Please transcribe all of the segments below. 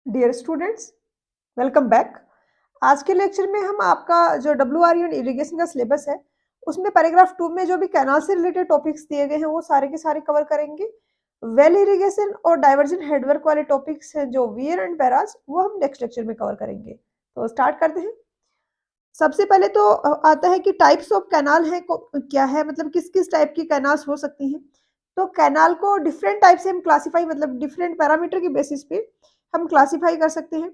Dear students, welcome back. आज के lecture में हम आपका जो WRU एंड इरिगेशन का सिलेबस है उसमें पैराग्राफ 2 में जो भी कैनाल से रिलेटेड टॉपिक्स दिए गए हैं वो सारे के सारे कवर करेंगे। वेल इरिगेशन और डाइवर्जन हेडवर्क वाले टॉपिक्स हैं जो वियर एंड बैराज, वो हम नेक्स्ट लेक्चर में कवर करेंगे। तो स्टार्ट करते हैं। सबसे पहले तो आता है कि टाइप्स ऑफ कैनाल है क्या है, मतलब किस किस टाइप की कैनाल्स हो सकती हैं। तो कैनाल को डिफरेंट टाइप से हम क्लासिफाई, मतलब डिफरेंट पैरामीटर के बेसिस पे हम क्लासिफाई कर सकते हैं।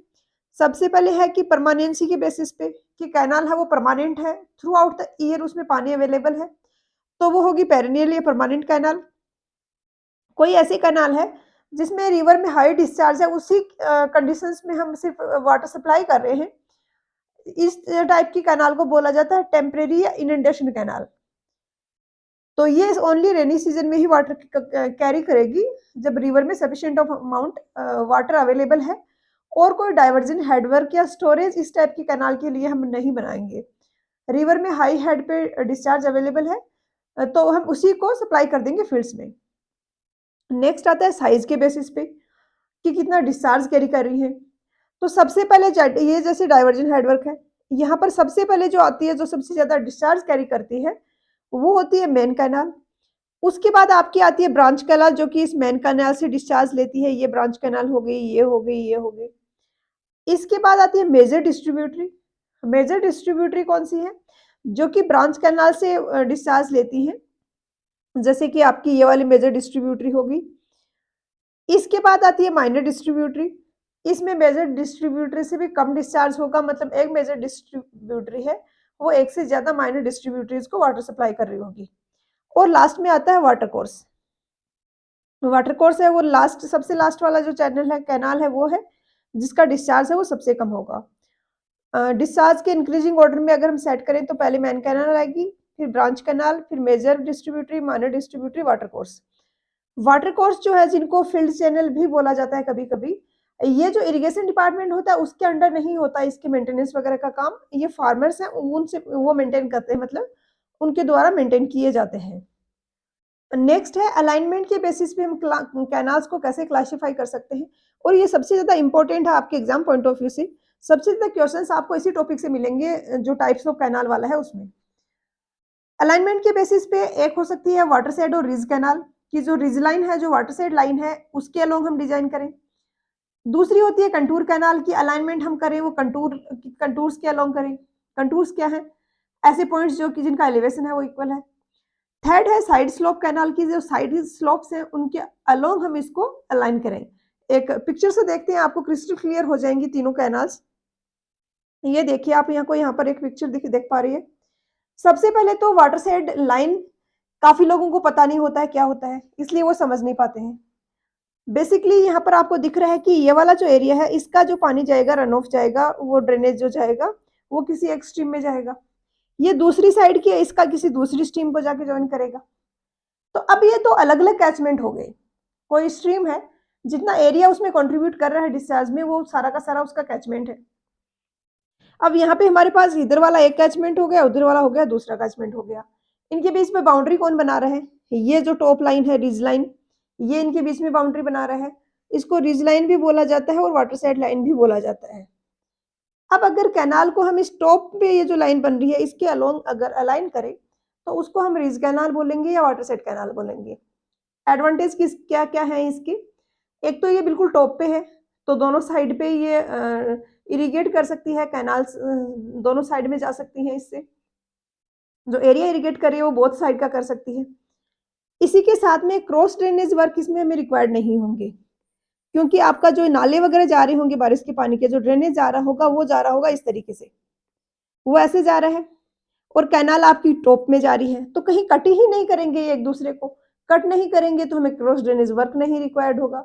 सबसे पहले है कि परमानेंसी के बेसिस पे कि कैनाल है वो परमानेंट है, थ्रू आउट द ईयर उसमें पानी अवेलेबल है, तो वो होगी पेरिनियल या परमानेंट कैनाल। कोई ऐसी कैनाल है जिसमें रिवर में हाई डिस्चार्ज है, उसी कंडीशंस में हम सिर्फ वाटर सप्लाई कर रहे हैं, इस टाइप की कैनाल को बोला जाता है टेम्परेरी या इनंडेशन कैनाल। तो ये ओनली रेनी सीजन में ही वाटर कैरी करेगी जब रिवर में sufficient of amount water available है, और कोई डाइवर्जन हेडवर्क या स्टोरेज इस टाइप की कैनाल के लिए हम नहीं बनाएंगे। रिवर में हाई हेड पे डिस्चार्ज अवेलेबल है तो हम उसी को सप्लाई कर देंगे फील्ड्स में। नेक्स्ट आता है साइज के बेसिस पे कि कितना डिस्चार्ज कैरी कर रही है। तो सबसे पहले ये जैसे डाइवर्जन हेडवर्क है, यहाँ पर सबसे पहले जो आती है, जो सबसे ज्यादा डिस्चार्ज कैरी करती है, वो होती है मेन कैनाल। उसके बाद आपकी आती है ब्रांच कैनाल, जो कि इस मेन कैनाल से डिस्चार्ज लेती है। ये ब्रांच कैनाल हो गई, ये हो गई, ये हो गई। इसके बाद आती है मेजर डिस्ट्रीब्यूटरी। मेजर डिस्ट्रीब्यूटरी कौन सी है? जो कि ब्रांच कैनाल से डिस्चार्ज लेती है, जैसे कि आपकी ये वाली मेजर डिस्ट्रीब्यूटरी होगी। इसके बाद आती है माइनर डिस्ट्रीब्यूटरी। इसमें मेजर डिस्ट्रीब्यूटरी से भी कम डिस्चार्ज होगा, मतलब एक मेजर डिस्ट्रीब्यूटरी है वो एक से ज्यादा माइनर डिस्ट्रीब्यूटरीज को वाटर सप्लाई कर रही होगी। और लास्ट में आता है वाटर कोर्स। वाटर कोर्स है वो लास्ट, सबसे लास्ट वाला जो चैनल है, कैनाल है, वो है जिसका डिस्चार्ज है वो सबसे कम होगा। डिस्चार्ज के इंक्रीजिंग ऑर्डर में अगर हम सेट करें तो पहले मेन कैनाल आएगी, फिर ब्रांच कैनाल, फिर major distributary, minor distributary, water course. Water course जो है, जिनको फील्ड चैनल भी बोला जाता है कभी कभी, ये जो इरिगेशन डिपार्टमेंट होता है उसके अंडर नहीं होता, इसके मेंटेनेंस वगैरह का काम ये फार्मर्स हैं उनसे वो मेंटेन करते हैं, मतलब उनके द्वारा मेंटेन किए जाते हैं। नेक्स्ट है अलाइनमेंट के बेसिस पे हम कैनाल्स को कैसे क्लासिफाई कर सकते हैं, और ये सबसे ज्यादा इंपॉर्टेंट है आपके एग्जाम पॉइंट ऑफ व्यू से। सबसे ज्यादा क्वेश्चंस आपको इसी टॉपिक से मिलेंगे जो टाइप्स ऑफ कैनाल वाला है उसमें। अलाइनमेंट के बेसिस पे एक हो सकती है वाटर साइड और रिज कैनाल, की जो रिज लाइन है, जो वाटर साइड लाइन है, उसके अलोंग हम डिजाइन करें। दूसरी होती है कंटूर कैनाल की अलाइनमेंट हम करें वो कंटूर्स के अलोंग करें। कंटूर्स क्या है? ऐसे पॉइंट्स जो कि जिनका एलिवेशन है वो इक्वल है। थर्ड है साइड स्लोप कैनाल की, जो साइड स्लोप्स हैं उनके अलोंग हम इसको अलाइन करें। एक पिक्चर से देखते हैं, आपको क्रिस्टल क्लियर हो जाएंगी तीनों कैनाल्स। ये देखिए आप यहाँ पर एक पिक्चर देख पा रही है। सबसे पहले तो वाटर साइड लाइन काफी लोगों को पता नहीं होता है क्या होता है, इसलिए वो समझ नहीं पाते हैं। बेसिकली यहाँ पर आपको दिख रहा है कि ये वाला जो एरिया है, इसका जो पानी जाएगा, रन ऑफ जाएगा, वो ड्रेनेज जो जाएगा वो किसी एक स्ट्रीम में जाएगा। ये दूसरी साइड की है, इसका किसी दूसरी स्ट्रीम को जाके ज्वाइन करेगा। तो अब ये तो अलग अलग कैचमेंट हो गए। कोई स्ट्रीम है, जितना एरिया उसमें कंट्रीब्यूट कर रहा है डिस्चार्ज में, वो सारा का सारा उसका कैचमेंट है। अब यहाँ पे हमारे पास इधर वाला एक कैचमेंट हो गया, उधर वाला हो गया दूसरा कैचमेंट हो गया। इनके बीच में बाउंड्री कौन बना रहा है? ये जो टॉप लाइन है, रिज लाइन, ये इनके बीच में बाउंड्री बना रहा है। इसको रिज लाइन भी बोला जाता है और वाटर साइड लाइन भी बोला जाता है। अब अगर कैनाल को हम इस टॉप पे, ये जो लाइन बन रही है, इसके अलोंग अगर अलाइन करें तो उसको हम रिज कैनाल बोलेंगे या वाटर साइड कैनाल बोलेंगे। एडवांटेज किस क्या क्या है इसकी? एक तो ये बिल्कुल टॉप पे है, तो दोनों साइड पे ये इरिगेट कर सकती है, कैनाल्स दोनों साइड में जा सकती हैं। इससे जो एरिया इरिगेट करे वो बोथ साइड का कर सकती है। इसी के साथ में क्रॉस ड्रेनेज वर्क इसमें हमें रिक्वायर्ड नहीं होंगे, क्योंकि आपका जो नाले वगैरह जा रहे होंगे बारिश के पानी के, जो ड्रेनेज जा रहा होगा वो जा रहा होगा इस तरीके से, वो ऐसे जा रहा है, और कैनाल आपकी टॉप में जा रही है, तो कहीं कट ही नहीं करेंगे एक दूसरे को। कट नहीं करेंगे तो हमें क्रॉस ड्रेनेज वर्क नहीं रिक्वायर्ड होगा।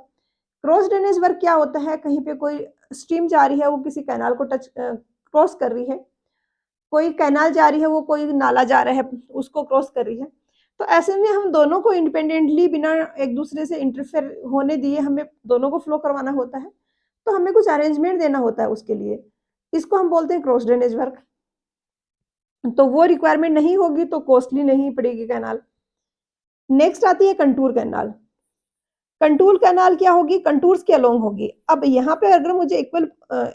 क्रॉस ड्रेनेज वर्क क्या होता है? कहीं पे कोई स्ट्रीम जा रही है, वो किसी कैनाल को टच क्रॉस कर रही है, कोई कैनाल जा रही है, वो कोई नाला जा रहा है उसको क्रॉस कर रही है, तो ऐसे में हम दोनों को इंडिपेंडेंटली बिना एक दूसरे से इंटरफेयर होने दिए हमें दोनों को फ्लो करवाना होता है, तो हमें कुछ अरेंजमेंट देना होता है उसके लिए। इसको हम बोलते हैं क्रॉस ड्रेनेज वर्क। तो वो रिक्वायरमेंट नहीं होगी तो कॉस्टली नहीं पड़ेगी कैनाल। नेक्स्ट आती है कंटूर कैनाल। कंटूर कैनाल क्या होगी, कंटूर्स के अलोंग होगी। अब यहाँ पे अगर मुझे इक्वल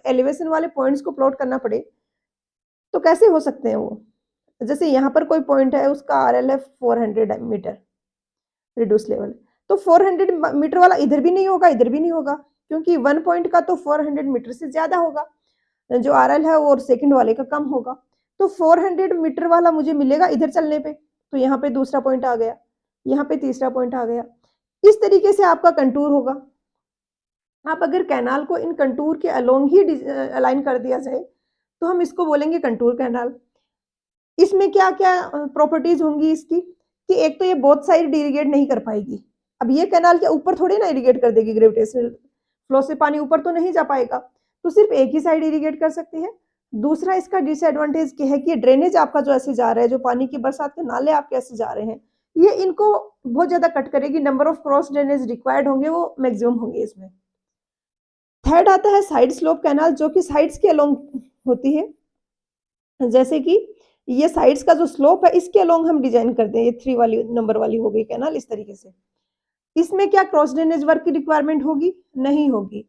एलिवेशन वाले पॉइंट्स को प्लॉट करना पड़े तो कैसे हो सकते हैं वो? जैसे यहाँ पर कोई पॉइंट है, उसका आरएल है 400 मीटर रिड्यूस लेवल, तो 400 मीटर वाला इधर भी नहीं होगा, इधर भी नहीं होगा, क्योंकि 1 पॉइंट का तो 400 मीटर से ज़्यादा होगा। जो आरएल है वो सेकंड वाले का कम होगा। तो 400 मीटर वाला मुझे मिलेगा इधर चलने पे, तो यहाँ पे दूसरा पॉइंट आ गया, यहाँ पे तीसरा पॉइंट आ गया। इस तरीके से आपका कंटूर होगा। आप अगर कैनाल को इन कंटूर के अलोंग ही अलाइन कर दिया जाए तो हम इसको बोलेंगे कंटूर कैनाल। इसमें क्या-क्या प्रॉपर्टीज होंगी इसकी, कि एक तो ये बोथ साइड इरिगेट नहीं कर पाएगी। अब ये कैनाल के ऊपर थोड़ी ना इरिगेट कर देगी, ग्रेविटेशनल फ्लो से पानी ऊपर तो नहीं जा पाएगा, तो सिर्फ एक ही साइड इरिगेट कर सकती है। दूसरा इसका डिसएडवांटेज क्या है कि ड्रेनेज आपका जो ऐसे जा रहा है, जो पानी की बरसात के नाले आपके ऐसे जा रहे हैं, ये इनको बहुत ज़्यादा कट करेगी। Number of cross drainage required होंगे वो मैक्सिमम होंगे इसमें। थर्ड आता है साइड स्लोप कैनाल, जो कि साइड्स के अलोंग होती है। जैसे कि ये साइड्स का जो स्लोप है इसके अलोंग हम डिजाइन करते हैं, ये 3 वाली नंबर वाली हो गई कैनाल इस तरीके से। इसमें क्या क्रॉस ड्रेनेज वर्क की रिक्वायरमेंट होगी? नहीं होगी,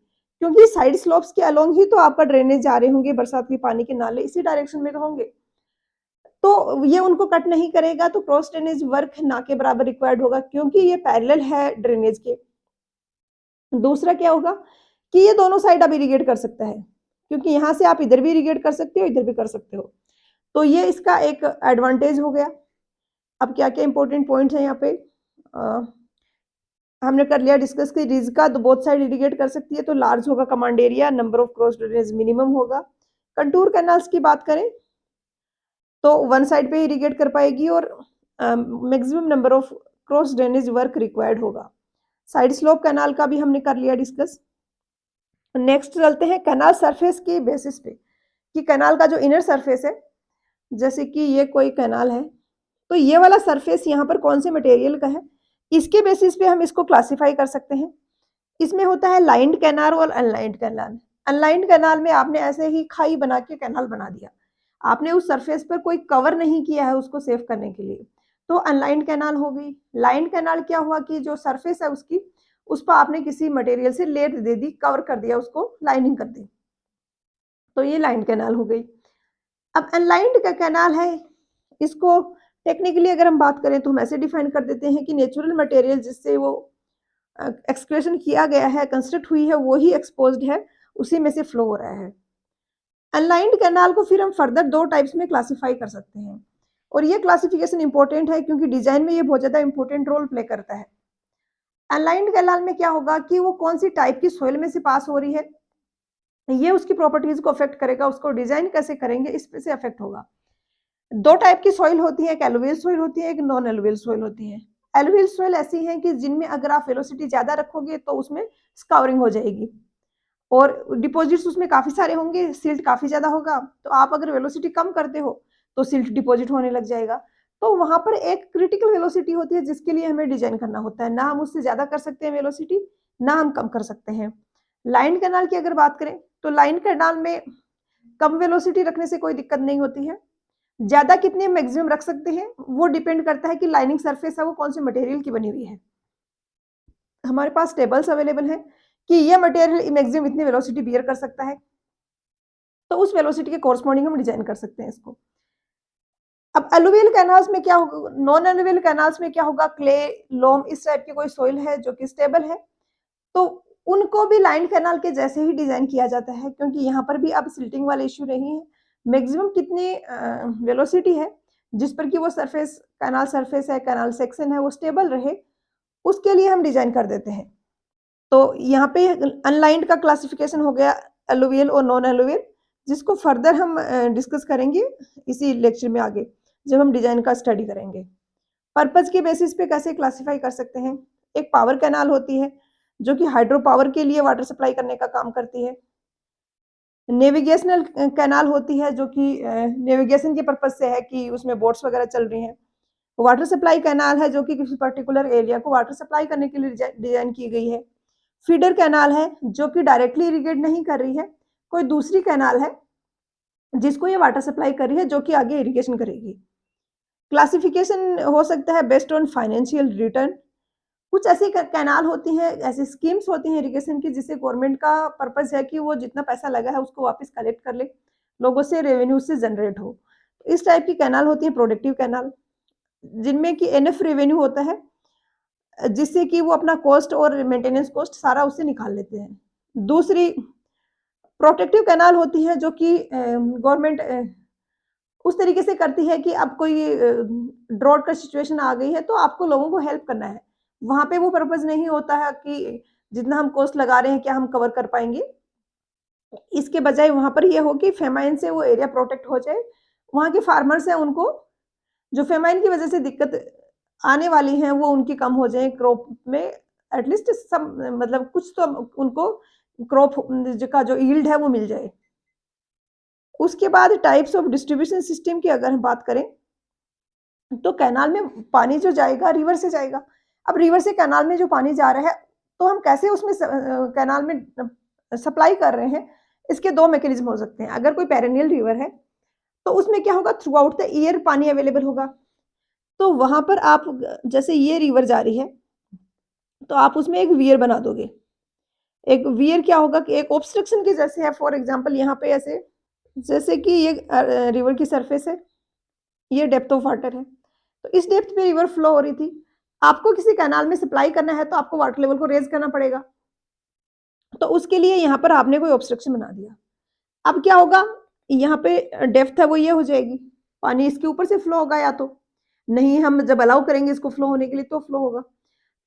क्योंकि साइड स्लोप्स के अलोंग ही तो आपका ड्रेनेज जा रहे होंगे, बरसात के पानी के नाले इसी डायरेक्शन में तो होंगे। तो ये उनको कट नहीं करेगा, तो क्रॉस ड्रेनेज वर्क ना के बराबर रिक्वायर्ड होगा, क्योंकि ये पैरेलल है ड्रेनेज के। दूसरा क्या होगा कि ये दोनों साइड अब इरिगेट कर सकता है, क्योंकि यहाँ से आप इधर भी इरिगेट कर सकते हो, इधर भी कर सकते हो। तो ये इसका एक एडवांटेज हो गया। अब क्या-क्या इंपॉर्टेंट पॉइंट्स हैं यहाँ पे? अ, हमने कर लिया डिस्कस कि रिज का तो बोथ साइड इरिगेट कर सकती है, तो लार्ज होगा command area, number of cross drainage minimum होगा। कंटूर कैनाल्स की बात करें तो वन साइड पे इरिगेट कर पाएगी और maximum number of cross drainage work required होगा। साइड स्लोप कैनाल का भी हमने कर लिया डिस्कस। नेक्स्ट चलते हैं कैनाल सरफेस के बेसिस पे, कि कैनाल का जो इनर सरफेस है, जैसे कि ये कोई कैनाल है, तो ये वाला सरफेस यहाँ पर कौन से मटेरियल का है, इसके बेसिस पे हम इसको क्लासिफाई कर सकते हैं। इसमें होता है लाइन्ड कैनाल और अनलाइन्ड कैनाल। अनलाइन्ड कैनाल में आपने ऐसे ही खाई बना के कैनाल बना दिया, आपने उस सरफेस पर कोई कवर नहीं किया है उसको सेव करने के लिए, तो अनलाइन्ड कैनाल हो गई। लाइन्ड कैनाल क्या हुआ कि जो सरफेस है उसकी, उस पर आपने किसी मटेरियल से लेयर दे दी, कवर कर दिया, उसको लाइनिंग कर दी, तो ये लाइन्ड कैनाल हो गई। अब अनलाइन्ड का कैनाल है, इसको टेक्निकली अगर हम बात करें तो हम ऐसे डिफाइन कर देते हैं कि नेचुरल मटेरियल जिससे वो एक्सक्रेशन किया गया है, कंस्ट्रक्ट हुई है, वो ही एक्सपोज्ड है, उसी में से फ्लो हो रहा है। अनलाइन्ड कैनाल को फिर हम फर्दर 2 टाइप्स में क्लासिफाई कर सकते हैं, और ये क्लासिफिकेशन इंपॉर्टेंट है क्योंकि डिजाइन में ये बहुत ज़्यादा इंपॉर्टेंट रोल प्ले करता है। अनलाइन्ड कैनाल में क्या होगा कि वो कौन सी टाइप की सॉइल में से पास हो रही है, ये उसकी प्रॉपर्टीज को अफेक्ट करेगा, उसको डिजाइन कैसे करेंगे इस पे से अफेक्ट होगा। 2 टाइप की सॉइल होती है, एक एलुवियल सॉइल होती है, एक नॉन एलुवियल सॉइल होती है। एलुवियल सॉइल ऐसी है कि जिनमें अगर आप वेलोसिटी ज़्यादा रखोगे तो उसमें स्काउरिंग हो जाएगी, और डिपॉजिट्स उसमें काफ़ी सारे होंगे, सिल्ट काफ़ी ज़्यादा होगा, तो आप अगर वेलोसिटी कम करते हो, तो सिल्ट डिपॉजिट होने लग जाएगा। तो वहाँ पर एक क्रिटिकल वेलोसिटी होती है जिसके लिए हमें डिज़ाइन करना होता है, ना हम उससे ज़्यादा कर सकते हैं वेलोसिटी, ना हम कम कर सकते हैं। लाइन कैनाल की अगर बात करें, तो लाइन कैनाल में कम वेलोसिटी रखने से कोई दिक्कत नहीं होती है। ज़्यादा कितने मैक्सिमम रख सकते हैं, वो डिपेंड करता है कि लाइनिंग सरफेस है वो कौन से मटेरियल की बनी हुई है। हमारे पास टेबल्स अवेलेबल हैं कि ये मटेरियल मैक्सिमम इतनी वेलोसिटी बियर कर सकता है, तो उस वेलोसिटी के कॉरस्पॉन्डिंग हम डिजाइन कर सकते हैं इसको। अब एलुवियल कैनाल्स में क्या होगा, नॉन एलुवियल कैनाल्स में क्या होगा, क्ले, लोम इस टाइप की कोई सोइल है जो कि स्टेबल है, तो उनको भी लाइन कैनाल के जैसे ही डिजाइन किया जाता है, क्योंकि यहाँ पर भी अब सिल्टिंग वाला इश्यू नहीं है। मैक्सिमम कितनी वेलोसिटी है जिस पर कि वो सरफेस, कैनाल सरफेस है, कैनाल सेक्शन है, वो स्टेबल रहे, उसके लिए हम डिजाइन कर देते हैं। तो यहाँ पे अनलाइन्ड का क्लासिफिकेशन हो गया, एलुवियल और नॉन एलुवियल, जिसको फर्दर हम डिस्कस करेंगे इसी लेक्चर में आगे, जब हम डिजाइन का स्टडी करेंगे। पर्पज के बेसिस पे कैसे क्लासिफाई कर सकते हैं, एक पावर कैनाल होती है जो कि हाइड्रो पावर के लिए वाटर सप्लाई करने का काम करती है। नेविगेशनल कैनाल होती है जो कि नेविगेशन के पर्पज से है कि उसमें बोट्स वगैरह चल रही हैं। वाटर सप्लाई कैनाल है जो कि किसी पर्टिकुलर एरिया को वाटर सप्लाई करने के लिए डिजाइन की गई है। फीडर कैनाल है जो कि डायरेक्टली इरिगेट नहीं कर रही है, कोई दूसरी कैनाल है जिसको ये वाटर सप्लाई कर रही है जो कि आगे इरिगेशन करेगी। क्लासिफिकेशन हो सकता है बेस्ड ऑन फाइनेंशियल रिटर्न, कुछ ऐसी कैनाल होती हैं, ऐसी स्कीम्स होती हैं इरिगेशन की, जिससे गवर्नमेंट का पर्पस है कि वो जितना पैसा लगा है उसको वापस कलेक्ट कर ले, लोगों से रेवेन्यू से जनरेट हो। इस टाइप की कैनाल होती है प्रोडक्टिव कैनाल, जिनमें कि एनफ रेवेन्यू होता है, जिससे कि वो अपना कॉस्ट और मेंटेनेंस कॉस्ट सारा उससे निकाल लेते हैं। दूसरी प्रोटेक्टिव कैनाल होती है, जो कि गवर्नमेंट उस तरीके से करती है कि अब कोई ड्रॉट का सिचुएशन आ गई है तो आपको लोगों को हेल्प करना है। वहाँ पे वो पर्पज़ नहीं होता है कि जितना हम कॉस्ट लगा रहे हैं क्या हम कवर कर पाएँगे। इसके बजाय वहाँ पर ये हो कि फेमाइन से वो एरिया प्रोटेक्ट हो जाए। वहाँ के फार्मर्स हैं उनको जो फेमाइन की वज़ह से दिक्कत आने वाली है वो उनकी कम हो जाए, क्रॉप में एटलीस्ट सम मतलब कुछ तो उनको क्रॉप ज का जो यील्ड है वो मिल जाए। उसके बाद टाइप्स ऑफ डिस्ट्रीब्यूशन सिस्टम की अगर हम बात करें, तो कैनाल में पानी जो जाएगा रिवर से जाएगा। अब रिवर से कैनाल में जो पानी जा रहा है, तो हम कैसे उसमें कैनाल में सप्लाई कर रहे हैं, इसके 2 मैकेनिज़्म हो सकते हैं। अगर कोई पेरेनियल रिवर है, तो उसमें क्या होगा, थ्रू आउट द ईयर पानी अवेलेबल होगा। तो वहाँ पर आप जैसे ये रिवर जा रही है, तो आप उसमें एक वियर बना दोगे। एक वियर क्या होगा कि एक ऑब्स्ट्रक्शन के जैसे है, फॉर एग्ज़ाम्पल यहाँ पे ऐसे जैसे कि ये रिवर की सरफेस है, ये डेप्थ ऑफ वाटर है। तो इस डेप्थ पे रिवर फ्लो हो रही थी। आपको किसी कैनाल में सप्लाई करना है तो आपको वाटर लेवल को रेज़ करना पड़ेगा। तो उसके लिए यहाँ पर आपने कोई ऑब्स्ट्रक्शन बना दिया। अब क्या होगा, यहाँ पे डेप्थ है वो ये हो जाएगी, पानी इसके ऊपर से फ्लो होगा या तो, नहीं हम जब अलाउ करेंगे इसको फ्लो होने के लिए तो फ्लो होगा।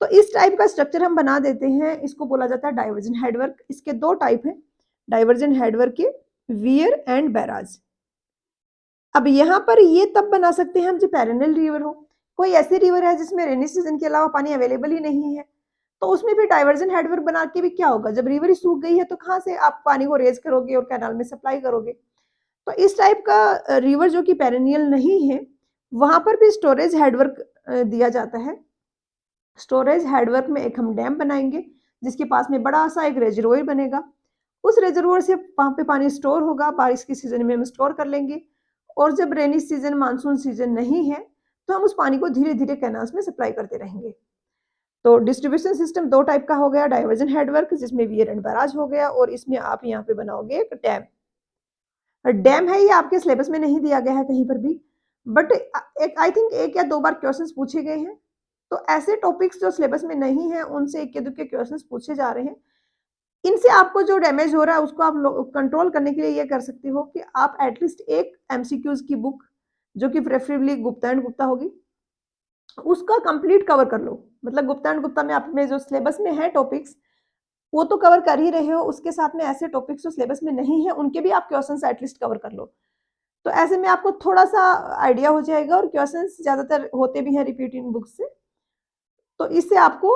तो इस टाइप का स्ट्रक्चर हम बना देते हैं, इसको बोला जाता है डाइवर्जन हेडवर्क। इसके 2 टाइप हैं, डाइवर्जन हेडवर्क के, वियर एंड बैराज। अब यहाँ पर ये तब बना सकते हैं हम जब पेरेनियल रिवर हो। कोई ऐसी रिवर है जिसमें रेनी सीजन के अलावा पानी अवेलेबल ही नहीं है, तो उसमें भी डाइवर्जन हेडवर्क बना के भी क्या होगा, जब रिवर ही सूख गई है तो कहाँ से आप पानी को रेज़ करोगे और कैनाल में सप्लाई करोगे। तो इस टाइप का रिवर जो कि पेरेनियल नहीं है, वहाँ पर भी स्टोरेज हेडवर्क दिया जाता है। स्टोरेज हेडवर्क में एक हम डैम बनाएँगे, जिसके पास में बड़ा-सा एक रिजर्वॉयर बनेगा। उस रिजर्वॉयर से वहाँ पे पानी स्टोर होगा, बारिश के सीज़न में हम स्टोर कर लेंगे और जब रेनी सीज़न, मानसून सीज़न नहीं है, तो हम उस पानी को धीरे-धीरे कैनाल्स में सप्लाई करते रहेंगे। तो डिस्ट्रीब्यूशन सिस्टम 2 टाइप का हो गया, डाइवर्जन हेडवर्क जिसमें वियर एंड बैराज हो गया और इसमें आप यहाँ पे बनाओगे एक डैम। डैम है, ये आपके सिलेबस में नहीं दिया गया है कहीं पर भी, बट एक आई थिंक 1 या 2 बार क्वेश्चंस पूछे गए हैं। तो ऐसे टॉपिक्स जो सिलेबस में नहीं है, उनसे इक्के-दुक्के क्वेश्चंस पूछे जा रहे हैं। इनसे आपको जो डैमेज हो रहा है, उसको आप कंट्रोल करने के लिए ये कर सकते हो कि आप एटलीस्ट एक एमसीक्यूज़ की बुक, जो कि प्रेफरेबली गुप्ता एंड गुप्ता होगी, उसका कंप्लीट कवर कर लो। मतलब गुप्ता एंड गुप्ता में आप में जो सिलेबस में है टॉपिक्स, वो तो कवर कर ही रहे हो, उसके साथ में ऐसे टॉपिक्स जो सिलेबस में नहीं है, उनके भी आप क्वेश्चंस एटलीस्ट कवर कर लो। तो ऐसे में आपको थोड़ा-सा आइडिया हो जाएगा और क्वेश्चंस ज़्यादातर होते भी हैं रिपीट इन बुक्स से, तो इससे आपको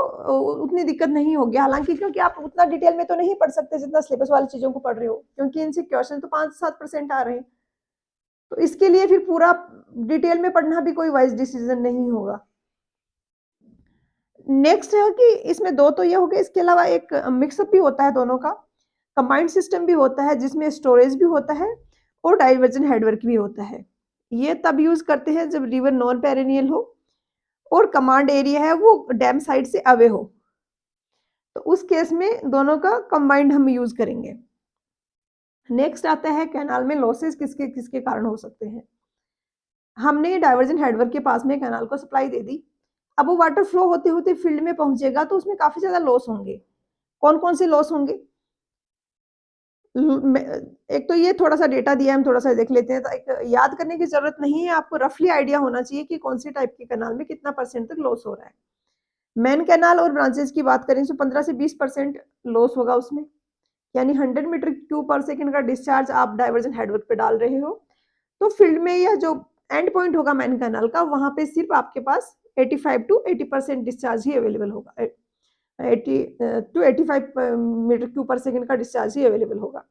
उतनी दिक्कत नहीं होगी। हालाँकि क्योंकि आप उतना डिटेल में तो नहीं पढ़ सकते जितना सिलेबस वाली चीज़ों को पढ़ रहे हो, क्योंकि इनसे क्वेश्चन तो 5-7% आ रहे हैं। तो इसके लिए फिर पूरा डिटेल में पढ़ना भी कोई वाइज़ डिसीज़न नहीं होगा। नेक्स्ट है कि इसमें 2 तो ये हो गए, इसके अलावा एक मिक्सअप भी होता है दोनों का, कंबाइंड सिस्टम भी होता है जिसमें स्टोरेज भी होता है और डाइवर्जन हेडवर्क भी होता है। ये तब यूज़ करते हैं जब रिवर नॉन पेरेनियल हो और कमांड एरिया है वो डैम साइड से अवे हो। तो उस केस में दोनों का कंबाइंड हम यूज़ करेंगे। नेक्स्ट आता है कैनाल में लॉसेस किसके कारण हो सकते हैं। हमने डाइवर्जन हेडवर्क के पास में कैनाल को सप्लाई दे दी। अब वो वाटर फ्लो होते-होते फील्ड में पहुँचेगा तो उसमें काफ़ी ज़्यादा लॉस होंगे। कौन-कौन से लॉस होंगे? एक तो ये थोड़ा-सा डेटा दिया है, हम थोड़ा-सा देख लेते हैं, तो एक याद करने की ज़रूरत नहीं है, आपको रफली आइडिया होना चाहिए कि कौन-सी टाइप के कैनाल में कितना परसेंट तक लॉस हो रहा है। मेन कैनाल और ब्रांचेज़ की बात करें तो 15 से 20% लॉस होगा उसमें, यानी 100 मीटर क्यूब पर सेकंड का डिस्चार्ज आप डाइवर्जन हेडवर्क पे डाल रहे हो, तो फील्ड में यह जो एंड पॉइंट होगा मेन कैनाल का, वहाँ पे सिर्फ आपके पास 85 टू 80% डिस्चार्ज ही अवेलेबल होगा। 80 to 85 metre cube per second का डिस्चार्ज ही अवेलेबल होगा।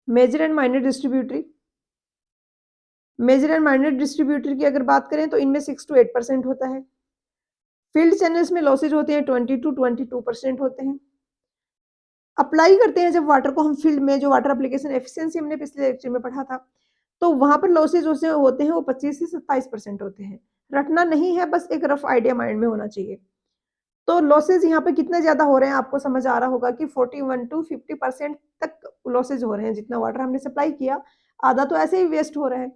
Major and minor distributary, major and minor distributor की अगर बात करें तो इनमें 6 टू 8% होता है। फील्ड चैनल्स में लॉसेज होते हैं 20 टू 22% होते हैं। अप्लाई करते हैं जब वाटर को हम फील्ड में, जो वाटर एप्लीकेशन एफिशिएंसी हमने पिछले लेक्चर में पढ़ा था, तो वहाँ पर लॉसेज होते हैं वो 25 से 27% होते हैं। रटना नहीं है, बस एक रफ आइडिया माइंड में होना चाहिए। तो लॉसेज यहाँ पे कितने ज़्यादा हो रहे हैं आपको समझ आ रहा होगा कि 41 टू 50% तक लॉसेज हो रहे हैं। जितना वाटर हमने सप्लाई किया, आधा तो ऐसे ही वेस्ट हो रहा है।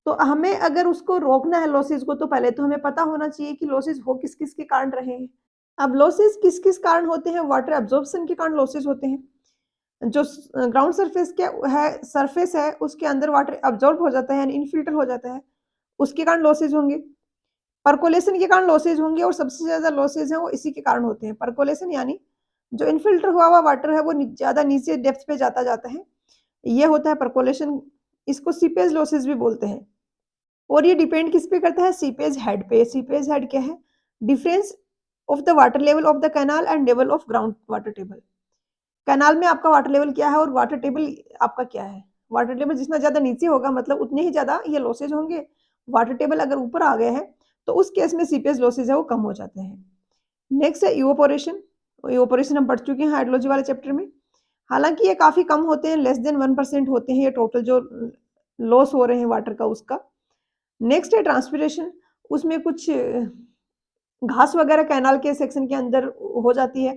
तो हमें अगर उसको रोकना है लॉसेज को, तो पहले तो हमें पता होना चाहिए कि लॉसेज हो किस-किस के कारण रहे हैं। अब लॉसेज किस-किस कारण होते हैं? वाटर एब्ज़ॉर्प्शन के कारण लॉसेज होते हैं। जो ग्राउंड सरफेस है उसके अंदर वाटर एब्ज़ॉर्ब हो जाता है यानी इनफ़िल्टर हो जाता है, उसके कारण लॉसेज होंगे। परकोलेशन के कारण लॉसेज होंगे और सबसे ज़्यादा लॉसेज हैं वो इसी के कारण होते हैं। परकोलेशन यानी जो इनफ़िल्टर हुआ हुआ वाटर है वो ज़्यादा नीचे डेप्थ पे जाता है। ये होता है परकोलेशन, इसको सीपेज लॉसेज भी बोलते हैं। और ये डिपेंड किस पे करता है? सीपेज हेड पे। सीपेज हेड क्या है? Difference of the water level of the canal and level of ground water table. Canal में आपका वाटर लेवल क्या है और वाटर टेबल आपका क्या है? वाटर टेबल जितना ज़्यादा नीचे होगा मतलब उतने ही ज़्यादा ये लॉसेज होंगे। वाटर टेबल अगर ऊपर आ गए हैं, तो उस केस में सीपेज लॉसेज है वो कम हो जाते हैं। नेक्स्ट है इवेपोरेशन। इवेपोरेशन हम पढ़ चुके हैं हाइड्रोलॉजी वाले चैप्टर में। हालाँकि ये काफ़ी कम होते हैं, लेस देन 1% होते हैं ये टोटल जो लॉस हो रहे हैं वाटर का उसका। नेक्स्ट है ट्रांसपिरेशन। उसमें कुछ घास वगैरह कैनाल के सेक्शन के अंदर हो जाती है।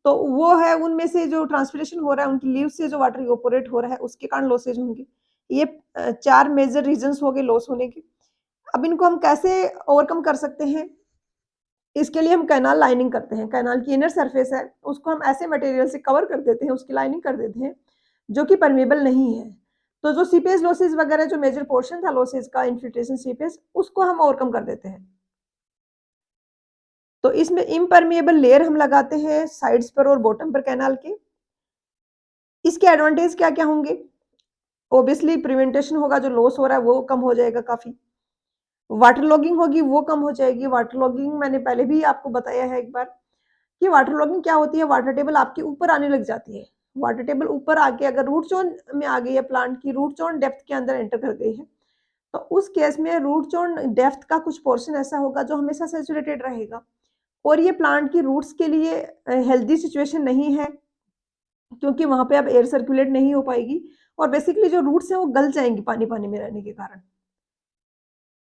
तो वो है उनमें से जो ट्रांसपिरेशन हो रहा है उनकी लीव्स से जो वाटर इवेपोरेट हो रहा है उसके कारण लॉसेज होंगे। ये 4 मेजर रीज़न्स हो गए लॉस होने के। अब इनको हम कैसे ओवरकम कर सकते हैं? इसके लिए हम कैनाल लाइनिंग करते हैं। कैनाल की इनर सरफेस है, उसको हम ऐसे मटेरियल से कवर कर देते हैं, उसकी लाइनिंग कर देते हैं, जो कि परमेबल नहीं है। तो जो सीपेज लॉसेज वगैरह जो मेजर पोर्शन था लॉसेज का इन्फिल्ट्रेशन सीपेज, उसको हम ओवरकम कर देते हैं। तो इसमें इम्परमेबल लेयर हम लगाते हैं साइड्स पर और बॉटम पर कैनाल के। इसके एडवांटेज क्या-क्या होंगे? ऑब्वियसली प्रिवेंटेशन होगा, जो लॉस हो रहा है वो कम हो जाएगा काफ़ी। वाटर लॉगिंग होगी वो कम हो जाएगी। वाटर लॉगिंग मैंने पहले भी आपको बताया है एक बार कि वाटर लॉगिंग क्या होती है? वाटर टेबल आपके ऊपर आने लग जाती है। वाटर टेबल ऊपर आके अगर रूट ज़ोन में आ गई है, प्लांट की रूट ज़ोन डेप्थ के अंदर एंटर कर गई है, तो उस केस में रूट ज़ोन डेप्थ का कुछ पोर्शन ऐसा होगा जो हमेशा सैचुरेटेड रहेगा और ये प्लांट की रूट्स के लिए हेल्दी सिचुएशन नहीं है, क्योंकि वहाँ पे अब एयर सर्कुलेट नहीं हो पाएगी और बेसिकली जो रूट्स हैं वो गल जाएँगी पानी-पानी में रहने के कारण।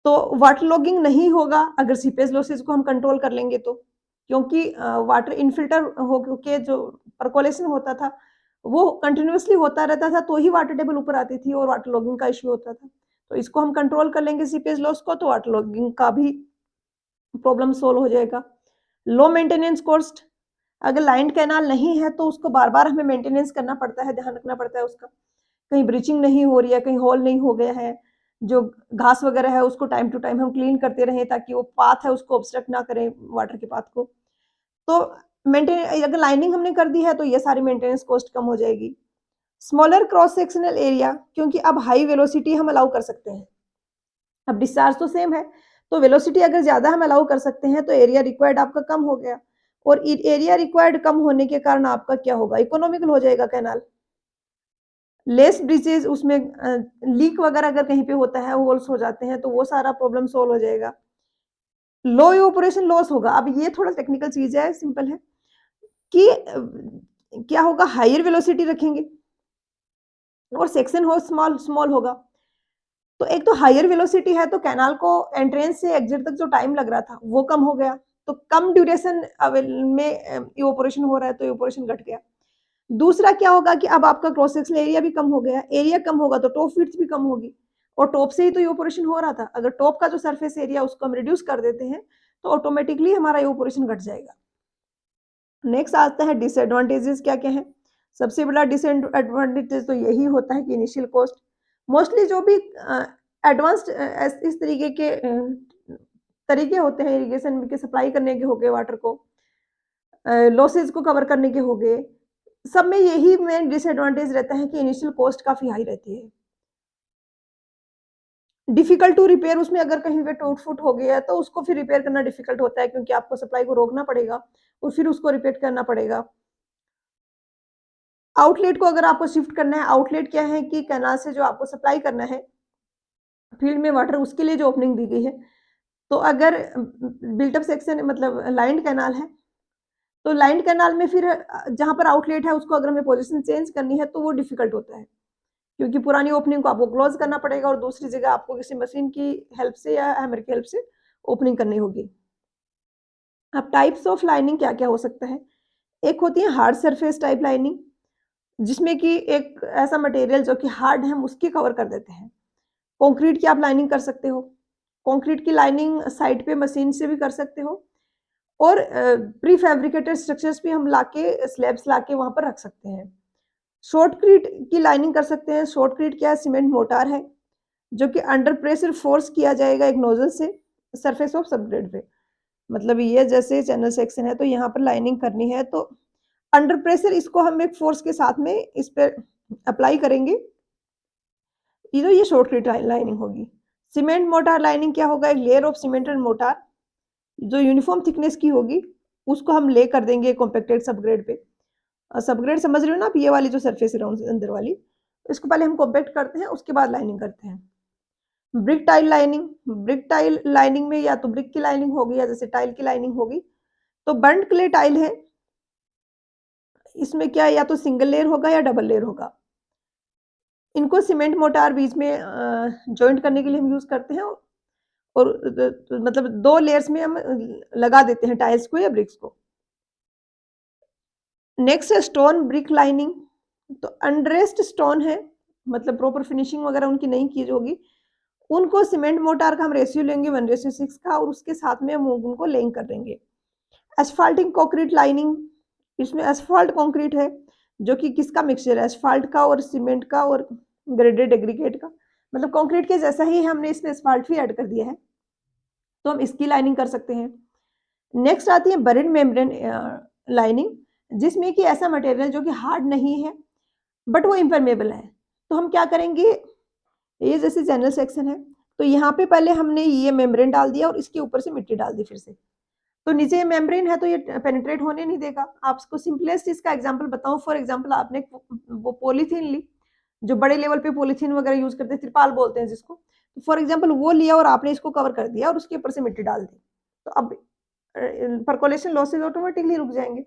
तो वाटर लॉगिंग नहीं होगा अगर सीपेज लॉसेस को हम कंट्रोल कर लेंगे तो। क्योंकि वाटर इनफिल्टर हो के जो परकोलेशन होता था, वो कंटिन्यूअसली होता रहता था तो ही वाटर टेबल ऊपर आती थी और वाटर लॉगिंग का इश्यू होता था। तो इसको हम कंट्रोल कर लेंगे सीपेज लॉस को तो वाटर लॉगिंग का भी प्रॉब्लम सॉल्व हो जाएगा। Low maintenance cost. अगर लाइन्ड कैनाल नहीं है तो उसको बार-बार हमें मेंटेनेंस करना पड़ता है, ध्यान रखना पड़ता है उसका। कहीं ब्रीचिंग नहीं हो रही है, कहीं होल नहीं हो गया है। जो घास वगैरह है उसको टाइम टू टाइम हम क्लीन करते रहें ताकि वो पाथ है उसको ऑब्स्ट्रक्ट ना करें वाटर के पाथ को। तो अगर लाइनिंग हमने कर दी है तो ये सारी मेंटेनेंस कॉस्ट कम हो जाएगी। स्मॉलर क्रॉस सेक्शनल एरिया, क्योंकि अब हाई वेलोसिटी हम अलाउ कर सकते हैं। अब डिस्चार्ज तो सेम है, तो वेलोसिटी अगर ज़्यादा हम अलाउ कर सकते हैं तो एरिया रिक्वायर्ड आपका कम हो गया और एरिया रिक्वायर्ड कम होने के कारण आपका क्या होगा? इकोनॉमिकल हो जाएगा कैनाल। लेस ब्रीचेज़ उसमें लीक वगैरह अगर कहीं पे होता है, होल्स हो जाते हैं, तो वो सारा प्रॉब्लम सॉल्व हो जाएगा। लो इवेपोरेशन लॉस होगा। अब ये थोड़ा टेक्निकल चीज़ है, सिंपल है कि क्या होगा, हायर वेलोसिटी रखेंगे और सेक्शन हो स्मॉल स्मॉल होगा। तो एक तो हायर वेलोसिटी है तो कैनाल को एंट्रेंस से एग्जिट तक जो टाइम लग रहा था, वो कम हो गया। तो कम ड्यूरेशन में इवेपोरेशन हो रहा है तो इवेपोरेशन घट गया। दूसरा क्या होगा कि अब आपका क्रॉस सेक्शनल एरिया भी कम हो गया। एरिया कम होगा तो टॉप विड्थ भी कम होगी और टॉप से ही तो इवेपोरेशन हो रहा था। अगर टॉप का जो सरफेस एरिया उसको हम रिड्यूस कर देते हैं, तो ऑटोमेटिकली हमारा इवेपोरेशन घट जाएगा। नेक्स्ट आता है डिसएडवांटेजेस क्या-क्या हैं। सबसे बड़ा डिसएडवांटेज तो यही होता है कि इनिशियल कॉस्ट। मोस्टली जो भी एडवांस्ड इस तरीके के तरीके होते हैं इरिगेशन के सप्लाई करने के हो गए वाटर को, लॉसेस को कवर करने के हो गए, सब में यही मेन डिसएडवांटेज रहता है कि इनिशियल कॉस्ट काफ़ी हाई रहती है। डिफिकल्ट टू रिपेयर, उसमें अगर कहीं पे टूट-फूट हो गया है तो उसको फिर रिपेयर करना डिफिकल्ट होता है क्योंकि आपको सप्लाई को रोकना पड़ेगा और फिर उसको रिपेयर करना पड़ेगा। आउटलेट को अगर आपको शिफ्ट करना है, आउटलेट क्या है कि कैनाल से जो आपको सप्लाई करना है फील्ड में वाटर, उसके लिए जो ओपनिंग दी गई है। तो अगर बिल्ट अप सेक्शन मतलब लाइन्ड कैनाल है, तो लाइन्ड कैनाल में फिर जहाँ पर आउटलेट है उसको अगर हमें पोज़ीशन चेंज करनी है तो वो डिफिकल्ट होता है। क्योंकि पुरानी ओपनिंग को आपको क्लोज़ करना पड़ेगा और दूसरी जगह आपको किसी मशीन की हेल्प से या हैमर की हेल्प से ओपनिंग करनी होगी। अब टाइप्स ऑफ लाइनिंग क्या क्या हो सकता है? एक होती है हार्ड सरफेस टाइप लाइनिंग, जिसमें कि एक ऐसा मटेरियल जो कि हार्ड है हम उसकी कवर कर देते हैं। कंक्रीट की आप लाइनिंग कर सकते हो। कंक्रीट की लाइनिंग साइट पे मशीन से भी कर सकते हो, और प्री फैब्रिकेटेड स्ट्रक्चर्स भी हम लाके स्लैब्स लाके वहाँ पर रख सकते हैं। शॉर्टक्रीट की लाइनिंग कर सकते हैं। शॉर्टक्रीट क्या है? सीमेंट मोर्टार है, जो कि अंडर प्रेशर फोर्स किया जाएगा एक नोजल से सरफेस ऑफ सबग्रेड पे। मतलब ये जैसे चैनल सेक्शन है तो यहाँ पर लाइनिंग करनी है, तो अंडर प्रेशर इसको हम एक फोर्स के साथ में इस पे अप्लाई करेंगे। ये शॉर्टक्रीट लाइनिंग होगी। सीमेंट मोर्टार लाइनिंग क्या होगा? एक layer of cement and mortar जो यूनिफॉर्म थिकनेस की होगी, उसको हम ले कर देंगे कॉम्पैक्टेड सबग्रेड पे। सबग्रेड समझ रहे हो ना आप? ये वाली जो सरफेस है अंदर वाली, इसको पहले हम कॉम्पैक्ट करते हैं, उसके बाद लाइनिंग करते हैं। Brick tile lining. Brick tile lining में या तो ब्रिक की लाइनिंग होगी या जैसे टाइल की लाइनिंग होगी। तो बर्न्ड क्ले टाइल है, इसमें क्या है? या तो सिंगल लेयर होगा या डबल लेयर होगा। इनको सीमेंट मोर्टार बीच में जॉइंट करने के लिए हम यूज करते हैं, और मतलब 2 लेयर्स में हम लगा देते हैं टाइल्स को या ब्रिक्स को। नेक्स्ट है स्टोन ब्रिक लाइनिंग। तो अनड्रेस्ड स्टोन है, मतलब प्रॉपर फिनिशिंग वगैरह उनकी नहीं की होगी, उनको सीमेंट मोर्टार का हम रेशियो लेंगे 1:6 का, और उसके साथ में हम उनको लेइंग कर देंगे। एस्फाल्टिंग कंक्रीट लाइनिंग, इसमें एस्फाल्ट कंक्रीट है, जो कि किसका मिक्सचर है? एस्फाल्ट का और सीमेंट का और ग्रेडेड एग्रीगेट का। मतलब कंक्रीट के जैसा ही हमने इसमें एस्फाल्ट भी ऐड कर दिया है, तो हम इसकी लाइनिंग कर सकते हैं। नेक्स्ट आती है बरीड मेम्ब्रेन लाइनिंग, जिसमें कि ऐसा मटेरियल जो कि हार्ड नहीं है बट वो इम्परमेबल है। तो हम क्या करेंगे? ये जैसे चैनल सेक्शन है, तो यहाँ पे पहले हमने ये मेम्ब्रेन डाल दिया और इसके ऊपर से मिट्टी डाल दी फिर से, तो नीचे ये मेम्ब्रेन है तो ये पेनिट्रेट होने नहीं देगा। आपको सिंपलेस्ट इसका एग्जांपल बताऊं, फॉर एग्जांपल आपने वो पॉलीथीन ली, जो बड़े लेवल पे पॉलीथीन वगैरह यूज करते हैं, त्रिपाल बोलते हैं जिसको, तो फॉर एग्जांपल वो लिया और आपने इसको कवर कर दिया और उसके ऊपर से मिट्टी डाल दी, तो अब परकोलेशन लॉसेज ऑटोमेटिकली रुक जाएंगे।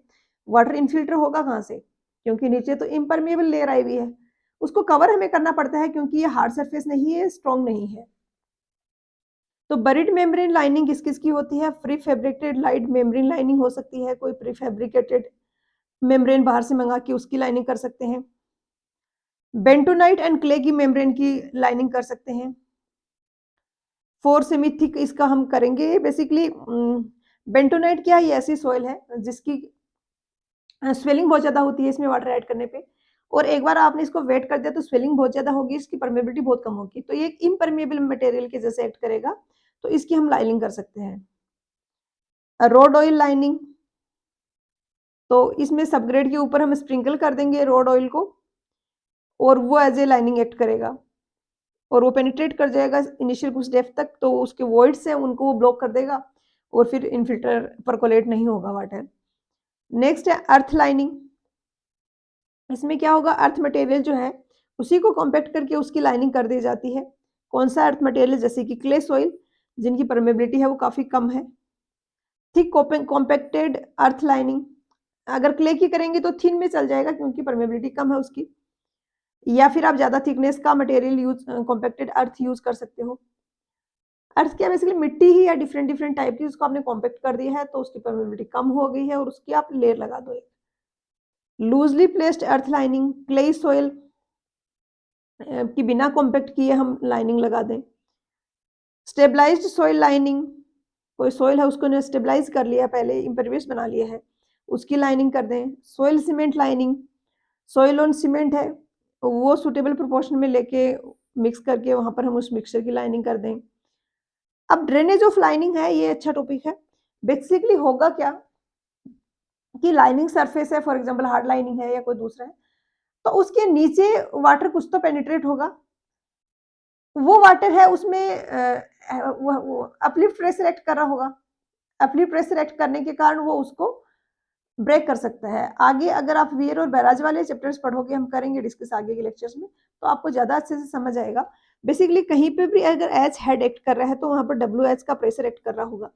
वाटर इनफिल्टर होगा कहाँ से? क्योंकि नीचे तो इम्परमेबल लेयर आई हुई है, उसको कवर हमें करना पड़ता है क्योंकि ये हार्ड सरफेस नहीं है, स्ट्रॉन्ग नहीं है। तो बरीड मेम्ब्रेन लाइनिंग किस किस की होती है? Pre fabricated light membrane lining हो सकती है, कोई प्री फैब्रिकेटेड मेम्ब्रेन बाहर से मंगा के उसकी लाइनिंग कर सकते हैं। बेंटोनाइट एंड क्ले की मेम्ब्रेन की लाइनिंग कर सकते हैं। 4 सेमी थिक इसका हम करेंगे। बेसिकली बेंटोनाइट क्या है? ये ऐसी सॉइल है जिसकी स्वेलिंग बहुत ज्यादा होती है इसमें वाटर ऐड करने पे, और एक बार आपने इसको वेट कर दिया तो स्वेलिंग बहुत ज्यादा होगी, इसकी परमेबिलिटी बहुत कम होगी, तो ये एक इम्परमेबल मटेरियल के जैसे एक्ट करेगा, तो इसकी हम लाइनिंग कर सकते हैं। रोड ऑयल लाइनिंग, तो इसमें सबग्रेड के ऊपर हम स्प्रिंकल कर देंगे रोड ऑयल को, और वो एज ए लाइनिंग एक्ट करेगा, और वो पेनिट्रेट कर जाएगा इनिशियल कुछ डेप्थ तक, तो उसके वॉइड्स हैं उनको वो ब्लॉक कर देगा, और फिर इनफिल्टर परकोलेट नहीं होगा वाटर। नेक्स्ट है अर्थ लाइनिंग। इसमें क्या होगा? अर्थ मटेरियल जो है उसी को कॉम्पैक्ट करके उसकी लाइनिंग कर दी जाती है। कौन सा अर्थ मटेरियल? जैसे कि क्ले सॉइल, जिनकी परमेबिलिटी है वो काफी कम है। थिक कॉम्पैक्टेड अर्थ लाइनिंग, अगर क्ले की करेंगे तो थिन में चल जाएगा क्योंकि परमेबिलिटी कम है उसकी, या फिर आप ज्यादा थिकनेस का मटेरियल यूज कॉम्पैक्टेड अर्थ यूज कर सकते हो। अर्थ क्या? बेसिकली मिट्टी ही है डिफरेंट डिफरेंट टाइप की, उसको आपने कॉम्पैक्ट कर दिया है तो उसकी परमेबिलिटी कम हो गई है और उसकी आप लेयर लगा दो। लूजली प्लेस्ड अर्थ लाइनिंग, क्ले सॉइल कि बिना कॉम्पैक्ट किए हम लाइनिंग लगा दें। स्टेबलाइज्ड सॉइल लाइनिंग, कोई सॉइल है उसको स्टेबलाइज कर लिया, पहले इम्परवियस बना लिया है, उसकी लाइनिंग कर दें। Soil cement lining, soil on cement है, वो सुटेबल प्रोपोर्शन में लेके मिक्स करके वहां पर हम उस मिक्सचर की लाइनिंग कर दें। अब ड्रेनेज ऑफ लाइनिंग है, ये अच्छा टॉपिक है। बेसिकली होगा क्या कि लाइनिंग सरफेस है, फॉर एग्जांपल हार्ड लाइनिंग है या कोई दूसरा है, तो उसके नीचे वाटर कुछ तो पेनिट्रेट होगा, वो वाटर है उसमें वो अपलिफ्ट प्रेशर एक्ट कर रहा होगा, अपलिफ्ट प्रेशर एक्ट करने के कारण वो उसको ब्रेक कर सकता है। आगे अगर आप वियर और बैराज वाले चैप्टर्स पढ़ोगे, हम करेंगे डिस्कस आगे के लेक्चर्स में, तो आपको ज्यादा अच्छे से समझ आएगा। बेसिकली कहीं पे भी अगर एच हेड एक्ट कर रहा है तो वहां पर डब्ल्यू एच का प्रेशर एक्ट कर रहा होगा।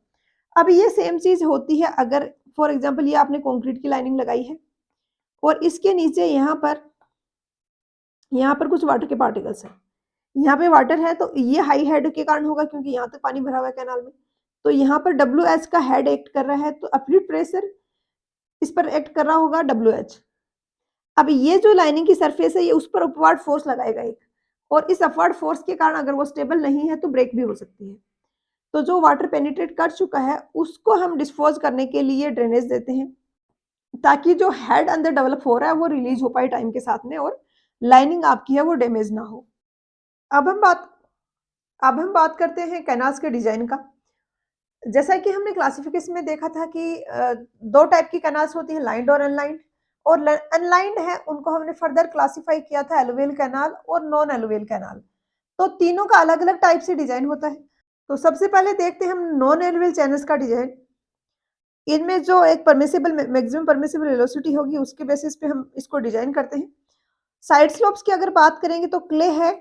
अब ये सेम चीज होती है अगर फॉर एग्जाम्पल ये आपने कॉन्क्रीट की लाइनिंग लगाई है और इसके नीचे यहाँ पर कुछ वाटर के पार्टिकल्स हैं, यहाँ पे वाटर है तो ये हाई हेड के कारण होगा क्योंकि यहाँ तक पानी भरा हुआ है कैनाल में, तो यहाँ पर WH का हेड एक्ट कर रहा है, तो अपलिफ्ट प्रेशर इस पर एक्ट कर रहा होगा WH। अब ये जो लाइनिंग की सरफेस है ये उस पर अपवर्ड फोर्स लगाएगा एक, और इस अपवर्ड फोर्स के कारण अगर वो स्टेबल नहीं है तो ब्रेक भी हो सकती है। तो जो वाटर पेनिट्रेट कर चुका है उसको हम डिस्पोज करने के लिए ड्रेनेज देते हैं, ताकि जो हेड अंदर डेवलप हो रहा है वो रिलीज हो पाए टाइम के साथ में, और लाइनिंग आपकी है वो डैमेज ना हो। अब हम बात अब हम बात करते हैं कैनाल्स के डिजाइन का। जैसा कि हमने क्लासिफिकेशन में देखा था कि दो टाइप की कैनाल्स होती है, लाइंड और अनलाइंड। और अनलाइंड है उनको हमने फर्दर क्लासिफाई किया था एलुवियल कैनाल और नॉन एलुवियल कैनाल। तो तीनों का अलग अलग टाइप से डिजाइन होता है। तो सबसे पहले देखते हैं हम नॉन एलुवियल चैनल्स का डिजाइन। इनमें जो एक परमिसिबल मैक्सिमम परमिसिबल वेलोसिटी होगी उसके बेसिस पे हम इसको डिजाइन करते हैं। साइड स्लोप्स की अगर बात करेंगे तो क्ले है,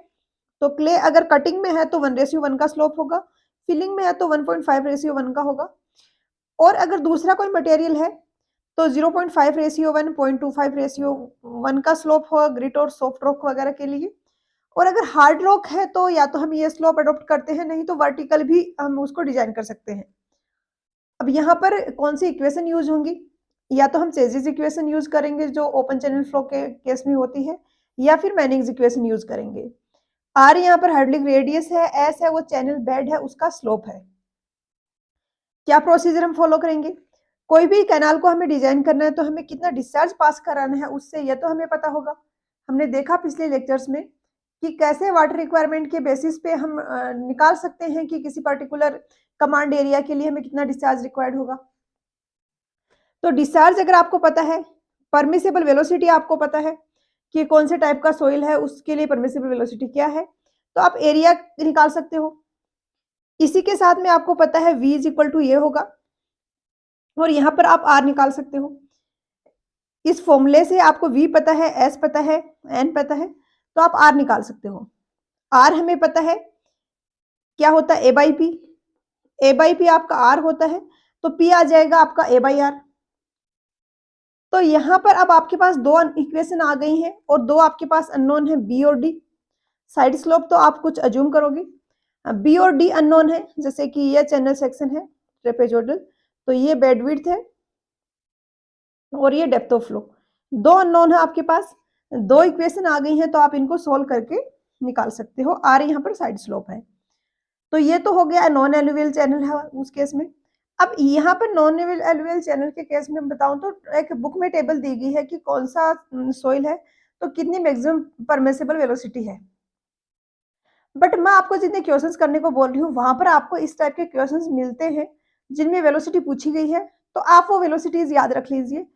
तो क्ले अगर कटिंग में है तो 1:1 का स्लोप होगा, फिलिंग में है तो 1.5:1 का होगा, और अगर दूसरा कोई मटेरियल है तो 0.5:1, 0.25:1 का स्लोप होगा ग्रिट और सॉफ्ट रॉक वगैरह के लिए। और अगर हार्ड रॉक है तो या तो हम ये स्लोप अडॉप्ट करते हैं, नहीं तो वर्टिकल भी हम उसको डिजाइन कर सकते हैं। अब यहाँ पर कौन सी इक्वेशन यूज होंगी, या तो हम चेजिस इक्वेशन यूज करेंगे जो ओपन चैनल फ्लो के केस में होती है, या फिर मैनिंग्स इक्वेशन यूज करेंगे। आर यहाँ पर हार्डलिंग रेडियस है, एस है वो चैनल बेड है उसका स्लोप है। क्या प्रोसीजर हम फॉलो करेंगे, कोई भी कैनाल को हमें डिजाइन करना है तो हमें कितना डिस्चार्ज पास कराना है उससे यह तो हमें पता होगा। हमने देखा पिछले लेक्चर्स में कि कैसे वाटर रिक्वायरमेंट के बेसिस पे हम निकाल सकते हैं कि किसी पर्टिकुलर कमांड एरिया के लिए हमें कितना डिस्चार्ज रिक्वायर्ड होगा। तो डिस्चार्ज अगर आपको पता है, परमिसिबल वेलोसिटी आपको पता है कि कौन से टाइप का सोइल है उसके लिए परमिसिबल वेलोसिटी क्या है, तो आप एरिया निकाल सकते हो। इसी के साथ में आपको पता है V इज इक्वल टू ये होगा, और यहाँ पर आप R निकाल सकते हो। इस फॉर्मूले से आपको V पता है, S पता है, N पता है, तो आप R निकाल सकते हो। R हमें पता है क्या होता है, A/P। A/P आपका R होता है, तो P आ जाएगा आपका A/R। तो यहाँ पर अब आपके पास दो इक्वेशन आ गई हैं और दो आपके पास अननोन है B और D। साइड स्लोप तो आप कुछ अज्यूम करोगे, B और D अननोन है, जैसे कि ये चैनल सेक्शन है ट्रेपेजोइडल, तो ये बेड विड्थ है और ये डेप्थ ऑफ फ्लो। दो अननोन है आपके पास, दो इक्वेशन आ गई हैं, तो आप इनको सोल्व करके निकाल सकते हो। आर यहाँ पर साइड स्लोप है। तो ये तो हो गया नॉन एलुवियल चैनल है उस केस में। अब यहाँ पर नॉन एलुवियल चैनल के केस में बताऊं तो एक बुक में टेबल दी गई है कि कौन सा सोइल है तो कितनी मैक्सिमम परमिसिबल वेलोसिटी है। बट मैं आपको जितने क्वेश्चंस करने को बोल रही हूँ वहां पर आपको इस टाइप के क्वेश्चंस मिलते हैं जिनमें वेलोसिटी पूछी गई है, तो आप वो वेलोसिटीज याद रख लीजिए।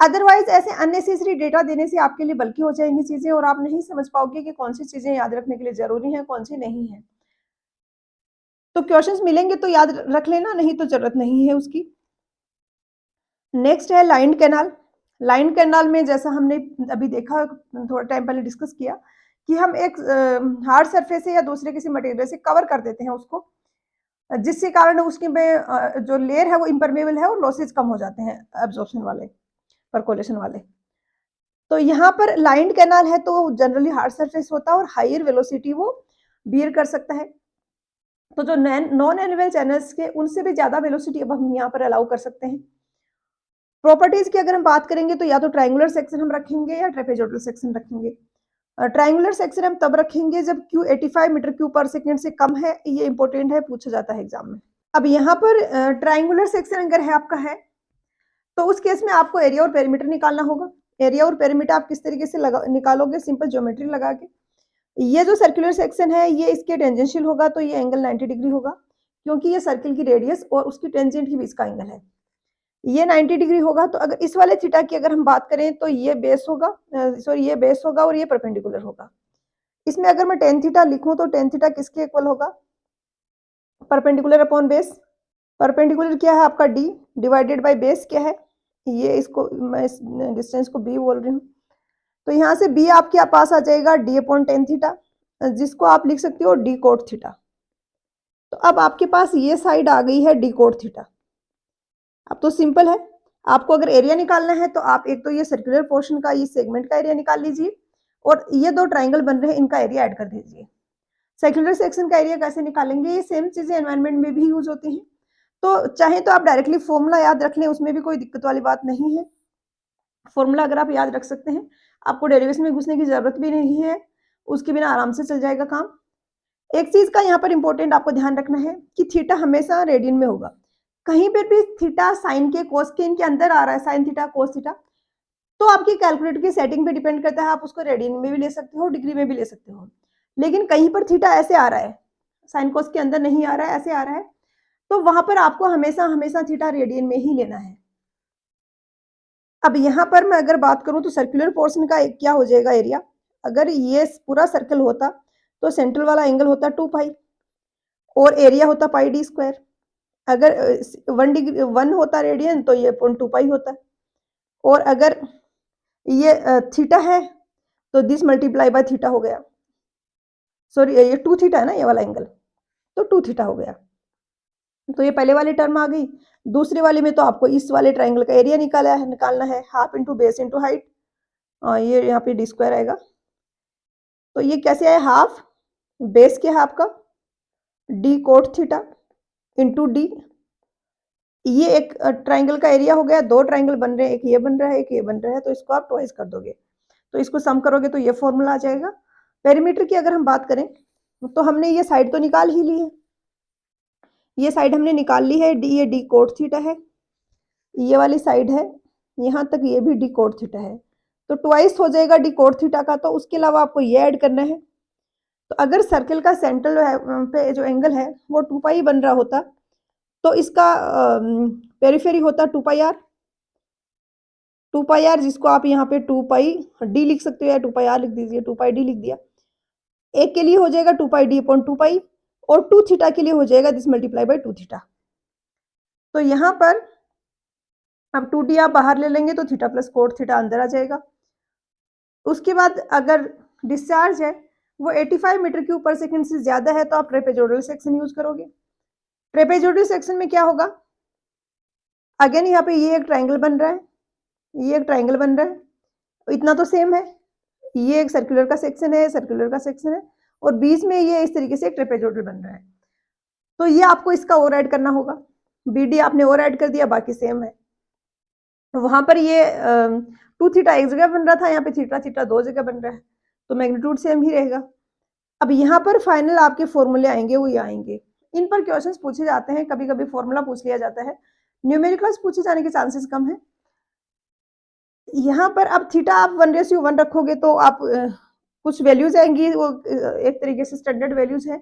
अदरवाइज ऐसे अननेसेसरी डेटा देने से आपके लिए बल्कि हो जाएंगी चीजें और आप नहीं समझ पाओगे कि कौन सी चीजें याद रखने के लिए जरूरी है कौन सी नहीं है। तो क्वेश्चंस मिलेंगे तो याद रख लेना, नहीं तो जरूरत नहीं है उसकी। नेक्स्ट है लाइन कैनाल। लाइन कैनाल में जैसा हमने अभी देखा, थोड़ा टाइम पहले डिस्कस किया कि हम एक हार्ड सरफेस से या दूसरे किसी मटेरियल से कवर कर देते हैं उसको, जिसके कारण उसकी में जो लेयर है वो इम्परमेबल है और लॉसेज कम हो जाते हैं एब्जॉर्प्शन वाले, परकोलेशन वाले। तो यहाँ पर लाइंड कैनाल है तो जनरली हार्ड सरफेस होता है और हायर वेलोसिटी वो बियर कर सकता है। तो जो नॉन एनुअल चैनल्स के उनसे भी ज्यादा वेलोसिटी अब हम यहाँ पर अलाउ कर सकते हैं। प्रॉपर्टीज की अगर हम बात करेंगे तो या तो ट्रायंगुलर सेक्शन हम रखेंगे या ट्रेपेजोइडल सेक्शन रखेंगे। ट्रायंगुलर सेक्शन हम तब रखेंगे जब Q 85 मीटर क्यूब पर सेकेंड से कम है, ये इंपॉर्टेंट है, पूछा जाता है एग्जाम में। अब यहाँ पर ट्रायंगुलर सेक्शन अगर है आपका है तो उस केस में आपको एरिया और पेरीमीटर निकालना होगा। एरिया और पेरीमीटर आप किस तरीके से निकालोगे, सिंपल ज्योमेट्री लगा के। ये जो सर्कुलर सेक्शन है ये इसके टेंजेंशियल होगा, तो ये एंगल 90 डिग्री होगा क्योंकि ये सर्किल की रेडियस और उसकी टेंजेंट के बीच का एंगल है, ये 90 डिग्री होगा। तो अगर इस वाले थीटा की अगर हम बात करें तो ये बेस होगा, सॉरी ये बेस होगा और ये परपेंडिकुलर होगा। इसमें अगर मैं टेन थीटा लिखूं तो टेन थीटा किसके इक्वल होगा, परपेंडिकुलर अपॉन बेस। परपेंडिकुलर क्या है आपका d डिवाइडेड बाय बेस क्या है, ये इसको मैं इस डिस्टेंस को b बोल रही हूँ। तो यहाँ से b आपके पास आ जाएगा d अपॉन टेन थीटा, जिसको आप लिख सकते हो d कोट थीटा। तो अब आपके पास ये साइड आ गई है d कोट थीटा। अब तो सिंपल है, आपको अगर एरिया निकालना है तो आप एक तो ये सर्कुलर पोर्शन का ये सेगमेंट का एरिया निकाल लीजिए और ये दो ट्राइंगल बन रहे हैं इनका एरिया ऐड कर दीजिए। सर्कुलर सेक्शन का एरिया कैसे निकालेंगे, ये सेम चीजें एनवायरनमेंट में भी यूज होती हैं। तो चाहे तो आप डायरेक्टली फॉर्मूला याद रख लें, उसमें भी कोई दिक्कत वाली बात नहीं है। फॉर्मूला अगर आप याद रख सकते हैं, आपको डेरिवेशन में घुसने की ज़रूरत भी नहीं है, उसके बिना आराम से चल जाएगा काम। एक चीज़ का यहाँ पर इम्पोर्टेंट आपको ध्यान रखना है कि थीटा हमेशा रेडियन में होगा। कहीं पर भी थीटा साइन के, कॉस के इनके अंदर आ रहा है, साइन थीटा, कॉस थीटा, तो आपकी कैलकुलेटर की सेटिंग पे डिपेंड करता है, आप उसको रेडियन में भी ले सकते हो, डिग्री में भी ले सकते हो। लेकिन कहीं पर थीटा ऐसे आ रहा है, साइन कॉस के अंदर नहीं आ रहा है, ऐसे आ रहा है, तो वहां पर आपको हमेशा हमेशा थीटा रेडियन में ही लेना है। अब यहाँ पर मैं अगर बात करूं तो सर्कुलर पोर्शन का क्या हो जाएगा एरिया, अगर ये पूरा सर्कल होता तो सेंट्रल वाला एंगल होता 2 पाई और एरिया होता पाई डी स्क्वायर। अगर 1 डिग्री 1 होता रेडियन तो ये 0.2 पाई होता, और अगर ये थीटा है तो दिस मल्टीप्लाई बाय थीटा हो गया। सॉरी, ये 2 थीटा है ना ये वाला एंगल, तो 2 थीटा हो गया। तो ये पहले वाली टर्म आ गई। दूसरे वाले में तो आपको इस वाले ट्राइंगल का एरिया निकालना है, half into base into height. ये यहाँ पे डी स्क्वायर आएगा, तो ये कैसे आया, हाफ बेस के हाफ का D cot theta into D. ये एक ट्राइंगल का एरिया हो गया, 2 ट्राइंगल बन रहे हैं, एक ये बन रहा है, एक ये बन रहा है, तो इसको आप ट्वाइस कर दोगे, तो इसको सम करोगे तो ये फॉर्मूला आ जाएगा। पेरीमीटर की अगर हम बात करें तो हमने ये साइड तो निकाल ही ली है, ये साइड हमने निकाल ली है, डी, ये डी कोट थीटा है, ये वाली साइड है यहाँ तक, ये भी डी कोट थीटा है, तो ट्वाइस हो जाएगा डी कोट थीटा का। तो उसके अलावा आपको ये ऐड करना है। तो अगर सर्कल का सेंट्रल पे जो एंगल है वो 2 पाई बन रहा होता, तो इसका पेरीफेरी होता 2 पाई आर, 2 पाई आर, जिसको आप यहाँ पे 2 पाई डी लिख सकते हो या 2 पाई आर लिख दीजिए, 2 पाई डी लिख दिया। एक के लिए हो जाएगा 2 पाई डी अपॉन 2 पाई, और 2 थीटा के लिए हो जाएगा दिस मल्टीप्लाई बाय 2 थीटा। तो यहाँ पर अब 2 डी आप बाहर ले लेंगे तो थीटा प्लस कोट थीटा अंदर आ जाएगा। उसके बाद अगर डिस्चार्ज है वो 85 मीटर क्यूब पर सेकंड से ज्यादा है तो आप ट्रेपेजोइडल सेक्शन यूज करोगे। ट्रेपेजोइडल सेक्शन में क्या होगा, अगेन यहाँ पे ये एक ट्राइंगल बन रहा है, ये एक ट्राइंगल बन रहा है, इतना तो सेम है, ये एक सर्कुलर का सेक्शन है, सर्कुलर का सेक्शन है, और बीच में ये इस तरीके से एक ट्रेपेजोइडल बन रहा है। तो ये आपको इसका और ऐड करना होगा, बी डी आपने और ऐड कर दिया, बाकी सेम है। वहां पर ये 2 थीटा एक जगह बन रहा था, यहाँ पे थीटा थीटा 2 जगह बन रहा है, तो मैग्नीट्यूड सेम ही रहेगा। अब यहाँ पर फाइनल आपके फॉर्मूले आएंगे, वो ये आएंगे। इन पर क्वेश्चंस पूछे जाते हैं, कभी कभी फॉर्मूला पूछ लिया जाता है, न्यूमेरिकल्स पूछे जाने के चांसेस कम है। यहाँ पर अब थीटा आप 1:1 रखोगे तो आप कुछ वैल्यूज आएंगी, वो एक तरीके से स्टैंडर्ड वैल्यूज है,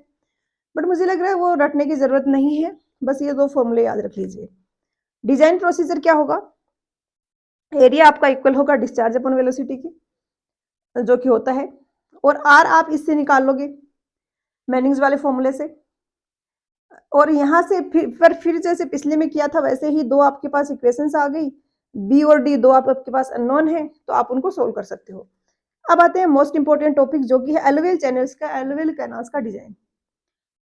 बट मुझे लग रहा है वो रटने की जरूरत नहीं है, बस ये 2 फॉर्मूले याद रख लीजिए। डिजाइन प्रोसीजर क्या होगा, एरिया आपका इक्वल होगा डिस्चार्ज अपॉन वेलोसिटी की, जो कि होता है, और आर आप इससे निकाल लोगे मैनिंग्स वाले फॉर्मूले से, और यहाँ से फिर जैसे पिछले में किया था वैसे ही 2 आपके पास इक्वेशंस आ गई, बी और डी 2 आपके पास अननोन है, तो आप उनको सोल्व कर सकते हो। अब आते हैं मोस्ट इंपोर्टेंट टॉपिक, जो कि है एलुवियल चैनल्स का, एलुवियल कैनाल्स का डिजाइन।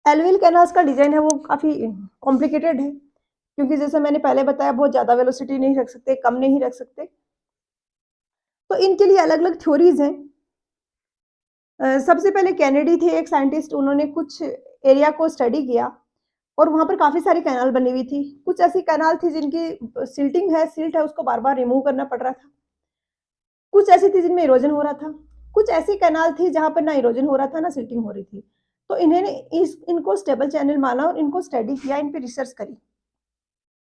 एलुवियल कैनाल्स का डिजाइन है वो काफी कॉम्प्लिकेटेड है, क्योंकि जैसे मैंने पहले बताया बहुत ज्यादा वेलोसिटी नहीं रख सकते, कम नहीं रख सकते, तो इनके लिए अलग अलग थ्योरीज हैं। सबसे पहले कैनेडी थे एक साइंटिस्ट, उन्होंने कुछ एरिया को स्टडी किया और वहां पर काफी सारी कैनाल बनी हुई थी। कुछ ऐसी कैनाल थी जिनकी सिल्ट है, उसको बार बार रिमूव करना पड़ रहा था। कुछ ऐसी थी जिनमें इरोजन हो रहा था। कुछ ऐसी कैनाल थी जहां पर ना इरोजन हो रहा था ना सिल्टिंग हो रही थी। तो इन्होंने इनको स्टेबल चैनल माना और इनको स्टडी किया, इन पे रिसर्च करी।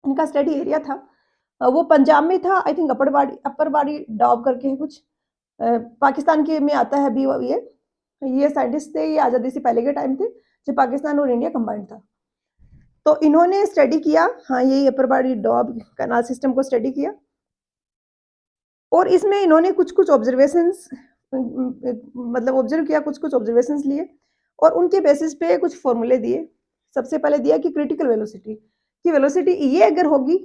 इनका स्टडी एरिया था वो पंजाब में था, आई थिंक अपर बाड़ी डॉब करके है कुछ, पाकिस्तान के में आता है भी। ये साइंटिस्ट थे, ये आज़ादी से पहले के टाइम थे जब पाकिस्तान और इंडिया कंबाइंड था। तो इन्होंने स्टडी किया, हाँ यही अपर बाड़ी डॉब कैनाल सिस्टम को स्टडी किया, और इसमें इन्होंने कुछ कुछ ऑब्जर्वेशंस मतलब ऑब्जर्व किया, कुछ कुछ ऑब्जर्वेशंस लिए और उनके बेसिस पे कुछ फॉर्मूले दिए। सबसे पहले दिया कि क्रिटिकल वेलोसिटी की वेलोसिटी ये अगर होगी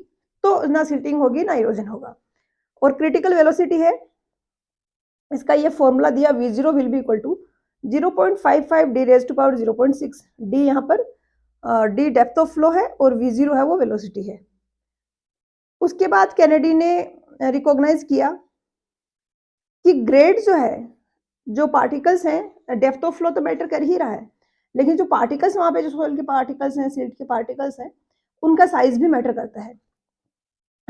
तो ना सिल्टिंग होगी ना इरोजन होगा, और क्रिटिकल वेलोसिटी है इसका ये फॉर्मूला दिया, v0 will be equal to 0.55 D raise to power 0.6। D यहाँ पर डी डेप्थ ऑफ फ्लो है और v0 है वो वेलोसिटी है। उसके बाद कैनेडी ने रिकॉग्नाइज किया कि ग्रेड जो है, जो पार्टिकल्स हैं, डेप्थ ऑफ फ्लो तो मैटर कर ही रहा है, लेकिन जो पार्टिकल्स वहां पे, जो सोil के पार्टिकल्स हैं, सिल्ट के पार्टिकल्स हैं, उनका साइज भी मैटर करता है।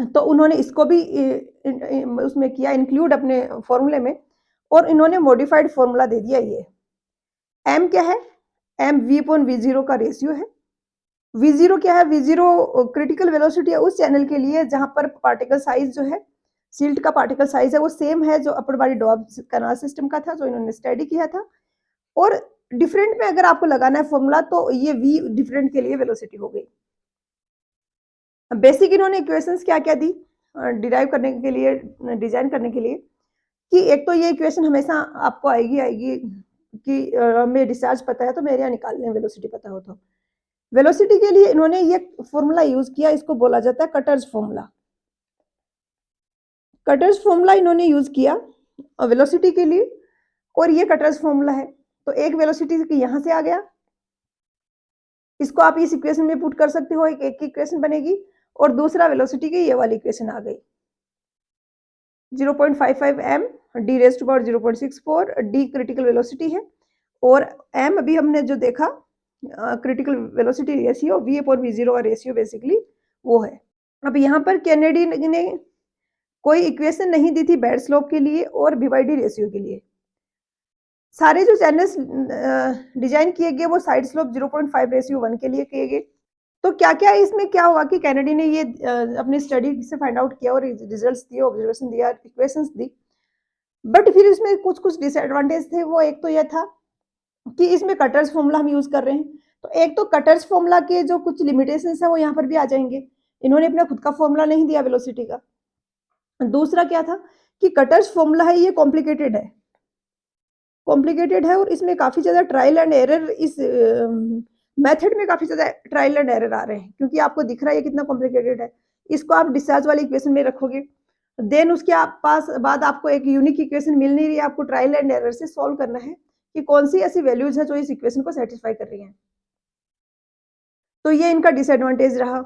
तो उन्होंने इसको भी उसमें किया इंक्लूड अपने फॉर्मूले में, और इन्होंने मॉडिफाइड फॉर्मूला दे दिया ये। एम क्या है? M V upon V zero का रेशियो है। वी जीरो क्या है? वी जीरो क्रिटिकल वेलोसिटी है उस चैनल के लिए जहां पर पार्टिकल साइज जो है, सिल्ट का पार्टिकल साइज है वो सेम है जो अपर बॉडी डॉब कैनाल सिस्टम का था, जो इन्होंने स्टडी किया था। और डिफरेंट में अगर आपको लगाना है फॉर्मूला तो ये वी डिफरेंट के लिए वेलोसिटी हो गई। बेसिक इन्होंने इक्वेशंस क्या क्या दी डिराइव करने के लिए, डिजाइन करने के लिए, कि एक तो ये इक्वेशन हमेशा आपको आएगी कि हमें डिस्चार्ज पता है तो मेरे यहाँ निकालने वेलोसिटी पता हो। तो वेलोसिटी के लिए इन्होंने ये फॉर्मूला यूज किया, इसको बोला जाता है कटर्स फॉर्मूला। कटर्स फॉर्मूला इन्होंने यूज किया वेलोसिटी के लिए, और ये कटर्स फॉर्मूला है। तो एक वेलोसिटी यहां से आ गया, इसको आप इस इक्वेशन में पुट कर सकते हो, एक की इक्वेशन बनेगी, और दूसरा वेलोसिटी की ये वाली इक्वेशन आ गई 0.55 m d raise to power 0.64 d critical velocity है, और m अभी हमने जो देखा critical velocity ratio v upon V zero का रेशियो बेसिकली वो है। अब यहाँ पर कैनेडी ने कोई इक्वेशन नहीं दी थी बेड स्लोप के लिए और वी/डी रेशियो के लिए। सारे जो चैनल्स डिजाइन किए गए वो साइड स्लोप 0.5:1 के लिए किए गए। तो क्या-क्या इसमें क्या हुआ कि कैनेडी ने ये अपनी स्टडी से फाइंड आउट किया और रिजल्ट्स दिए, ऑब्जर्वेशन दिया, इक्वेशंस दी। बट फिर इसमें कुछ डिसएडवांटेज थे। वो एक तो यह था कि इसमें कटर्स फॉर्मूला हम यूज कर रहे हैं, तो एक तो कटर्स फॉर्मूला के जो कुछ लिमिटेशंस है वो यहाँ पर भी आ जाएंगे। इन्होंने अपना खुद का फॉर्मूला नहीं दिया वेलोसिटी का। दूसरा क्या था कि कटर्स फॉर्मूला है ये कॉम्प्लिकेटेड है और इसमें काफी ज्यादा ट्रायल एंड एरर, इस मेथड में काफी ज्यादा ट्रायल एंड एरर आ रहे हैं, क्योंकि आपको दिख रहा है ये कितना कॉम्प्लिकेटेड है। इसको आप डिस्चार्ज वाली इक्वेशन में रखोगे, देन उसके आप पास बाद आपको एक यूनिक इक्वेशन मिल नहीं रही है, आपको ट्रायल एंड एरर से सॉल्व करना है कि कौन सी ऐसी वैल्यूज है जो इस इक्वेशन को सेटिस्फाई कर रही हैं। तो ये इनका डिसएडवांटेज रहा।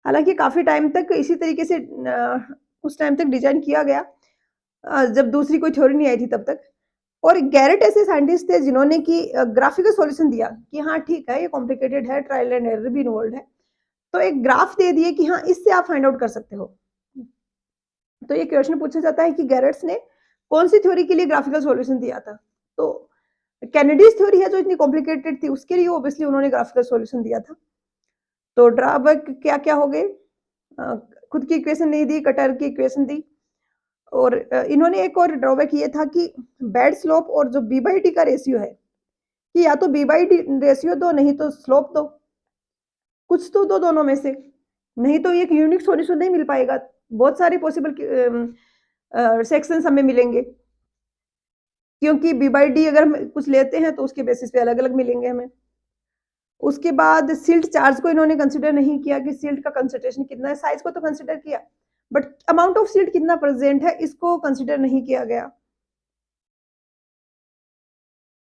हालांकि काफी टाइम तक इसी तरीके से उस टाइम तक डिजाइन किया गया जब दूसरी कोई थ्योरी नहीं आई थी तब तक। और गैरेट ऐसे साइंटिस्ट थे जिन्होंने कि ग्राफिकल सॉल्यूशन दिया कि हाँ ठीक है ये कॉम्प्लिकेटेड है, ट्रायल एंड एरर भी इन्वॉल्व है, तो एक ग्राफ दे दिए कि हाँ इससे आप फाइंड आउट कर सकते हो। तो ये क्वेश्चन पूछा जाता है कि गैरेट्स ने कौन सी थ्योरी के लिए ग्राफिकल सॉल्यूशन दिया था। तो कैनेडीज थ्योरी है जो इतनी कॉम्प्लिकेटेड थी उसके लिए ऑब्वियसली उन्होंने ग्राफिकल सॉल्यूशन दिया था। तो ड्रॉबैक क्या क्या हो गए, खुद की इक्वेशन नहीं दी, कटर की इक्वेशन दी, और इन्होंने एक और ड्रॉबैक ये था कि बेड स्लोप और जो बी/डी का रेशियो है कि या तो बी/डी रेशियो दो नहीं तो स्लोप दो, कुछ तो दो दोनों में से, नहीं तो एक यूनिक सॉल्यूशन नहीं मिल पाएगा। बहुत सारे पॉसिबल सेक्शंस हमें मिलेंगे, क्योंकि बी/डी अगर हम कुछ लेते हैं तो उसके बेसिस पे अलग अलग मिलेंगे हमें। उसके बाद सिल्ट चार्ज को इन्होंने कंसिडर नहीं किया कि सिल्ट का कंसंट्रेशन कितना है, साइज को तो कंसिडर किया बट अमाउंट ऑफ सिल्ट कितना प्रेजेंट है इसको कंसिडर नहीं किया गया।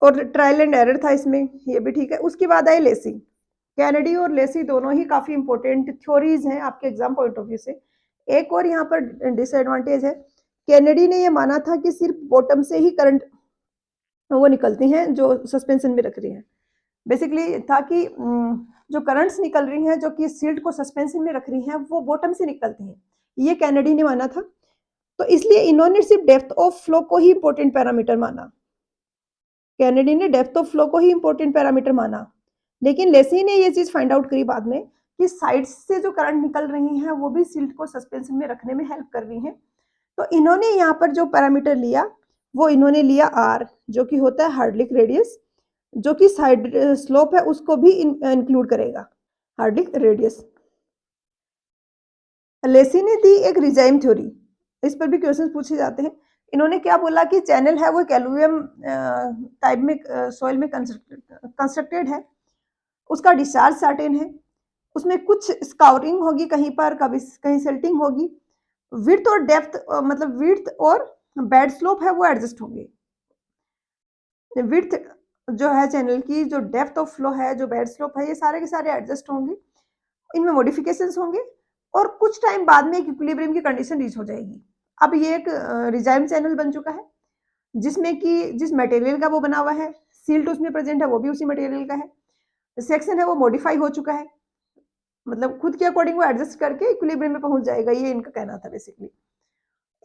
और ट्रायल एंड एरर था इसमें, ये भी ठीक है। उसके बाद आई लेसी। कैनेडी और लेसी दोनों ही काफी इंपॉर्टेंट थ्योरीज हैं आपके एग्जाम पॉइंट ऑफ व्यू से। एक और यहाँ पर डिसएडवांटेज है, कैनेडी ने ये माना था कि सिर्फ बॉटम से ही करंट वो निकलती हैं जो सस्पेंशन में रख रही हैं। बेसिकली था कि जो करंट्स निकल रही हैं जो कि सिल्ट को सस्पेंशन में रख रही हैं वो बॉटम से निकलती हैं, ये कैनेडी ने माना था। तो इसलिए इन्होंने सिर्फ डेप्थ ऑफ फ्लो को ही इंपॉर्टेंट पैरामीटर माना, कैनेडी ने डेप्थ ऑफ फ्लो को ही इंपॉर्टेंट पैरामीटर माना। लेकिन लेसी ने ये चीज फाइंड आउट करी बाद में कि साइड से जो करंट निकल रही हैं वो भी सिल्ट को सस्पेंशन में रखने में हेल्प कर रही हैं। तो इन्होंने यहाँ पर जो पैरामीटर लिया वो इन्होंने लिया आर, जो कि होता है हार्डलिक रेडियस, जो कि साइड स्लोप है उसको भी इंक्लूड करेगा, हार्डलिक रेडियस। लेसी ने दी एक रिजाइम थ्योरी, इस पर भी क्वेश्चंस पूछे जाते हैं। इन्होंने क्या बोला कि चैनल है वो एलुवियम टाइप में सॉइल में कंस्ट्रक्टेड है, उसका डिस्चार्ज सर्टेन है, उसमें कुछ स्काउरिंग होगी कहीं पर, कभी कहीं सेल्टिंग होगी, विड्थ और डेप्थ मतलब विड्थ और बेड स्लोप है वो एडजस्ट होंगे। विड्थ जो है चैनल की, जो डेप्थ ऑफ फ्लो है, जो बेड स्लोप है, ये सारे के सारे एडजस्ट होंगे, इनमें मॉडिफिकेशंस होंगे और कुछ टाइम बाद में एक इक्विलिब्रियम की कंडीशन रीच हो जाएगी। अब ये एक रिजाइम चैनल बन चुका है जिसमें कि जिस मटेरियल का वो बना हुआ है, सिल्ट उसमें प्रेजेंट है वो भी उसी मटेरियल का है, सेक्शन है वो मॉडिफाई हो चुका है, मतलब खुद के अकॉर्डिंग वो एडजस्ट करके इक्विलिब्रियम में पहुंच जाएगा, ये इनका कहना था बेसिकली।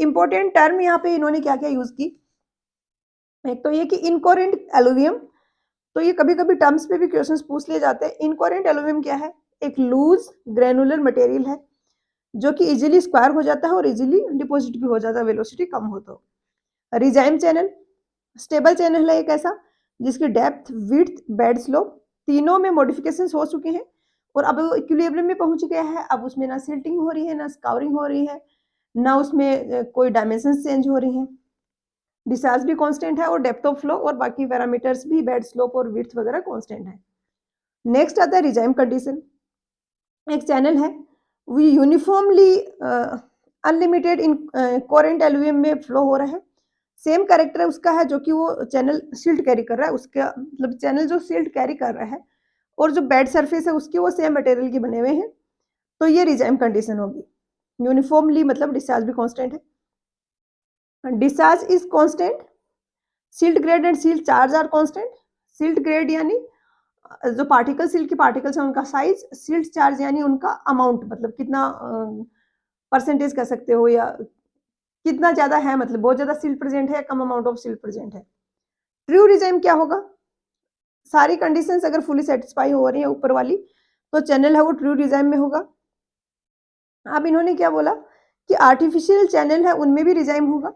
इंपॉर्टेंट टर्म यहाँ पे इन्होंने क्या क्या यूज की, एक तो ये कि इनकोरेंट एलुवियम, तो ये कभी कभी टर्म्स पे भी क्वेश्चंस पूछ लिए जाते हैं। इनकोरेंट एलुवियम क्या है, एक लूज ग्रेनुलर मटेरियल है जो कि इजीली स्क्वायर हो जाता है और इजीली डिपॉजिट भी हो जाता है वेलोसिटी कम हो तो। रिजाइम चैनल स्टेबल चैनल है एक ऐसा जिसकी डेप्थ, विड्थ, बेड स्लोप तीनों में मॉडिफिकेशन हो चुके हैं और अब वो इक्विलिब्रियम में पहुंच गया है। अब उसमें ना सिल्टिंग हो रही है, ना स्काउरिंग हो रही है, ना उसमें कोई डायमेंशन चेंज हो रही है। डिस्चार्ज भी कांस्टेंट है और डेप्थ ऑफ फ्लो और बाकी पैरामीटर्स भी, बेड स्लोप और विड्थ वगैरह कांस्टेंट है। नेक्स्ट आता है रिजाइम कंडीशन। एक चैनल है वो यूनिफॉर्मली अनलिमिटेड इन कोरेंट एलुवियम में फ्लो हो रहा है। सेम कैरेक्टर उसका है जो कि वो चैनल सिल्ट कैरी कर रहा है, उसका मतलब चैनल जो सिल्ट कैरी कर रहा है और जो बेड सरफेस है उसके वो सेम मटेरियल के बने हुए हैं, तो ये रिजाइम कंडीशन होगी। यूनिफॉर्मली मतलब डिस्चार्ज भी कांस्टेंट है। Discharge is constant, silt grade and silt charge are constant. Silt grade यानी जो पार्टिकल, सिल्ट के पार्टिकल्स हैं उनका साइज, सिल्ट चार्ज यानी उनका अमाउंट, मतलब कितना परसेंटेज कह सकते हो या कितना ज्यादा है, मतलब बहुत ज्यादा सिल्ट प्रेजेंट है, कम अमाउंट ऑफ सिल्ट प्रेजेंट है। ट्रू रिजाइम क्या होगा, सारी कंडीशंस अगर फुली सेटिस्फाई हो रही है ऊपर वाली तो चैनल है वो ट्रू रिजाइम में होगा। अब इन्होंने क्या बोला कि आर्टिफिशियल चैनल है उनमें भी रिजाइम होगा।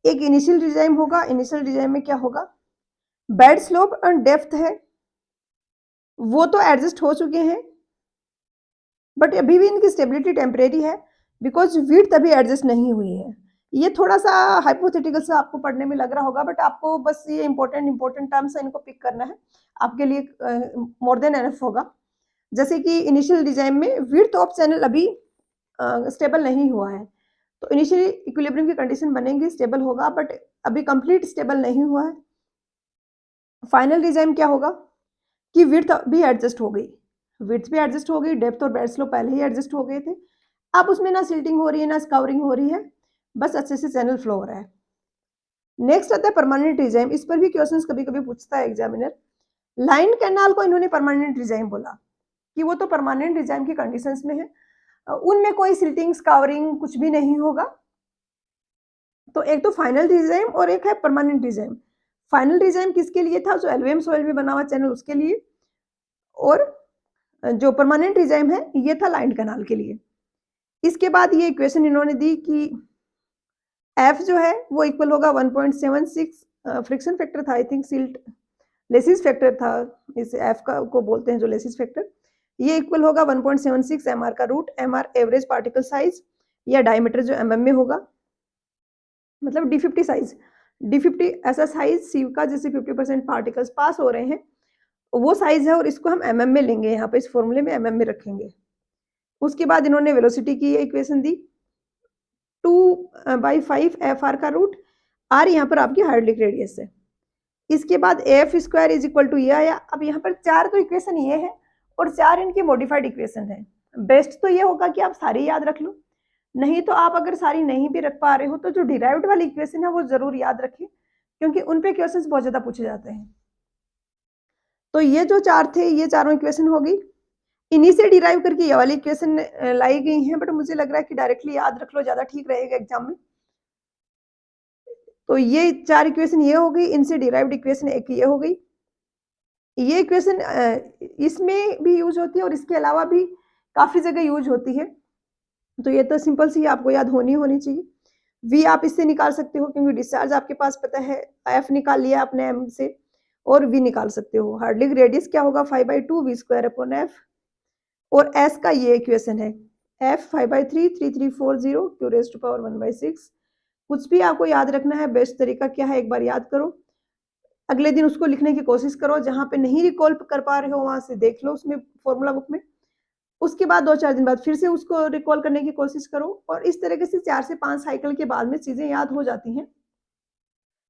एक इनिशियल रिजाइम होगा, इनिशियल रिजाइम में क्या होगा, बेड स्लोप एंड डेप्थ है वो तो एडजस्ट हो चुके हैं बट अभी भी इनकी स्टेबिलिटी टेम्परेरी है बिकॉज विड्थ अभी एडजस्ट नहीं हुई है। ये थोड़ा सा हाइपोथेटिकल से आपको पढ़ने में लग रहा होगा बट आपको बस ये इंपॉर्टेंट टर्म्स है, इनको पिक करना है, आपके लिए मोर देन एनफ होगा। जैसे कि इनिशियल डिजाइन में विड्थ ऑफ चैनल अभी स्टेबल नहीं हुआ है, तो इनिशियली इक्विलिब्रियम की कंडीशन बनेगी, स्टेबल होगा बट अभी कंप्लीट स्टेबल नहीं हुआ है। फाइनल डिजाइन क्या होगा कि विड्थ भी एडजस्ट हो गई, विड्थ भी एडजस्ट हो गई, डेप्थ और बेड स्लोप पहले ही एडजस्ट हो गए थे, अब उसमें ना सिल्टिंग हो रही है ना स्काउरिंग हो रही है, बस अच्छे से चैनल फ्लो हो रहा है। नेक्स्ट आता है परमानेंट रिजाइम, इस पर भी क्वेश्चंस कभी कभी पूछता है एग्जामिनर। लाइन कैनाल को इन्होंने परमानेंट रिजाइम बोला कि वो तो परमानेंट रिजाइम की कंडीशंस में है, उनमें कोई सिल्टिंग स्काउरिंग कुछ भी नहीं होगा। तो एक तो फाइनल रिजाइम और एक है परमानेंट रिजाइम। फाइनल रिजाइम किसके लिए था, जो एलुवियम सॉइल में बना हुआ चैनल उसके लिए, और जो परमानेंट रिजाइम है ये था लाइन कैनाल के लिए। इसके बाद ये इक्वेशन इन्होंने दी कि एफ जो है वो इक्वल होगा 1.76, फ्रिक्शन फैक्टर था I think, silt laces factor था, इस एफ का को बोलते हैं जो लेसिस फैक्टर, ये इक्वल होगा 1.76 एमआर का root, MR average particle size या डायमीटर जो एमएम में होगा, मतलब D50 साइज, D50 ऐसा साइज सीव का जिससे 50% पार्टिकल्स पास हो रहे हैं वो साइज है और इसको हम एमएम में लेंगे, यहाँ पे इस फॉर्मूले में एमएम में रखेंगे। उसके बाद इन्होंने वेलोसिटी की इक्वेशन दी 2/5 एफ आर का रूट, आर यहाँ पर आपकी हाइड्रोलिक रेडियस है। इसके बाद F square is equal to ये आया। अब यहाँ पर चार तो इक्वेशन ये है और चार इनकी मॉडिफाइड इक्वेशन है। बेस्ट तो ये होगा कि आप सारी याद रख लो, नहीं तो आप अगर सारी नहीं भी रख पा रहे हो तो जो डिराइव्ड वाली इक्वेशन है वो जरूर याद रखें क्योंकि उन पे क्वेश्चंस बहुत ज्यादा पूछे जाते हैं। तो ये जो चार थे ये चारों इक्वेशन होगी, इन्हीं से डिराइव करके ये वाली इक्वेशन लाई गई है बट मुझे लग रहा है कि डायरेक्टली याद रख लो, ज्यादा ठीक रहेगा एग्जाम में। तो ये चार इक्वेशन ये हो गई, इनसे डिराइव्ड इक्वेशन एक ये हो गई। ये इक्वेशन इसमें भी यूज होती है और इसके अलावा भी काफी जगह यूज होती है, तो ये तो सिंपल सी आपको याद होनी चाहिए। वी आप इससे निकाल सकते हो क्योंकि डिस्चार्ज आपके पास पता है, एफ निकाल लिया आपने एम से, और वी निकाल सकते हो। हार्डलिक रेडियस क्या होगा 5/2 वी स्क्वायर अपॉन एफ, और एस का ये इक्वेशन है F 5/3 3340 Q raise to power 1/6। कुछ भी आपको याद रखना है, बेस्ट तरीका क्या है एक बार याद करो, अगले दिन उसको लिखने की कोशिश करो, जहां पे नहीं रिकॉल कर पा रहे हो वहां से देख लो उसमें फॉर्मूला बुक में, उसके बाद 2-4 दिन बाद फिर से उसको रिकॉल करने की कोशिश करो और इस तरीके से 4 से 5 साइकिल के बाद में चीजें याद हो जाती हैं।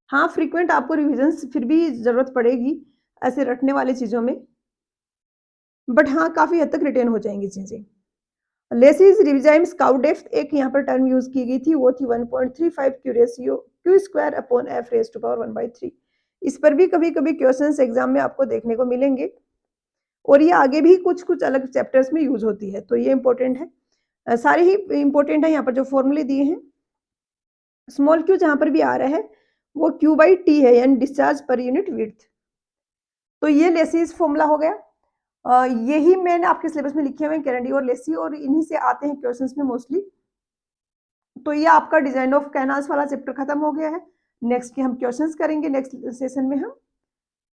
हाँ, फ्रीक्वेंट आपको रिविजन फिर भी जरूरत पड़ेगी ऐसे रटने वाली चीजों में, बट हाँ काफी हद तक रिटेन हो जाएंगी चीजें। लेसिस रिजाइम स्काउट डेप्थ एक यहाँ पर टर्म यूज की गई थी, वो थी 1.35 Q ratio Q square upon F raise to power 1/3। इस पर भी कभी कभी क्वेश्चंस एग्जाम में आपको देखने को मिलेंगे और ये आगे भी कुछ-कुछ अलग चैप्टर्स में यूज़ होती है, तो ये इम्पोर्टेंट है। सारे ही इम्पोर्टेंट है यहाँ पर जो फॉर्मूले दिए हैं। स्मॉल क्यू जहाँ पर भी आ रहा है, वो Q/T है यानी डिस्चार्ज पर यूनिट विड्थ। तो ये लेसिस फॉर्मूला हो गया। यही मैंने आपके सिलेबस में लिखे हुए हैं केनेडी और लेसी और इन्हीं से आते हैं क्वेश्चंस में मोस्टली। तो ये आपका डिजाइन ऑफ कैनाल्स वाला चैप्टर खत्म हो गया है। नेक्स्ट के हम क्वेश्चंस करेंगे नेक्स्ट सेशन में हम।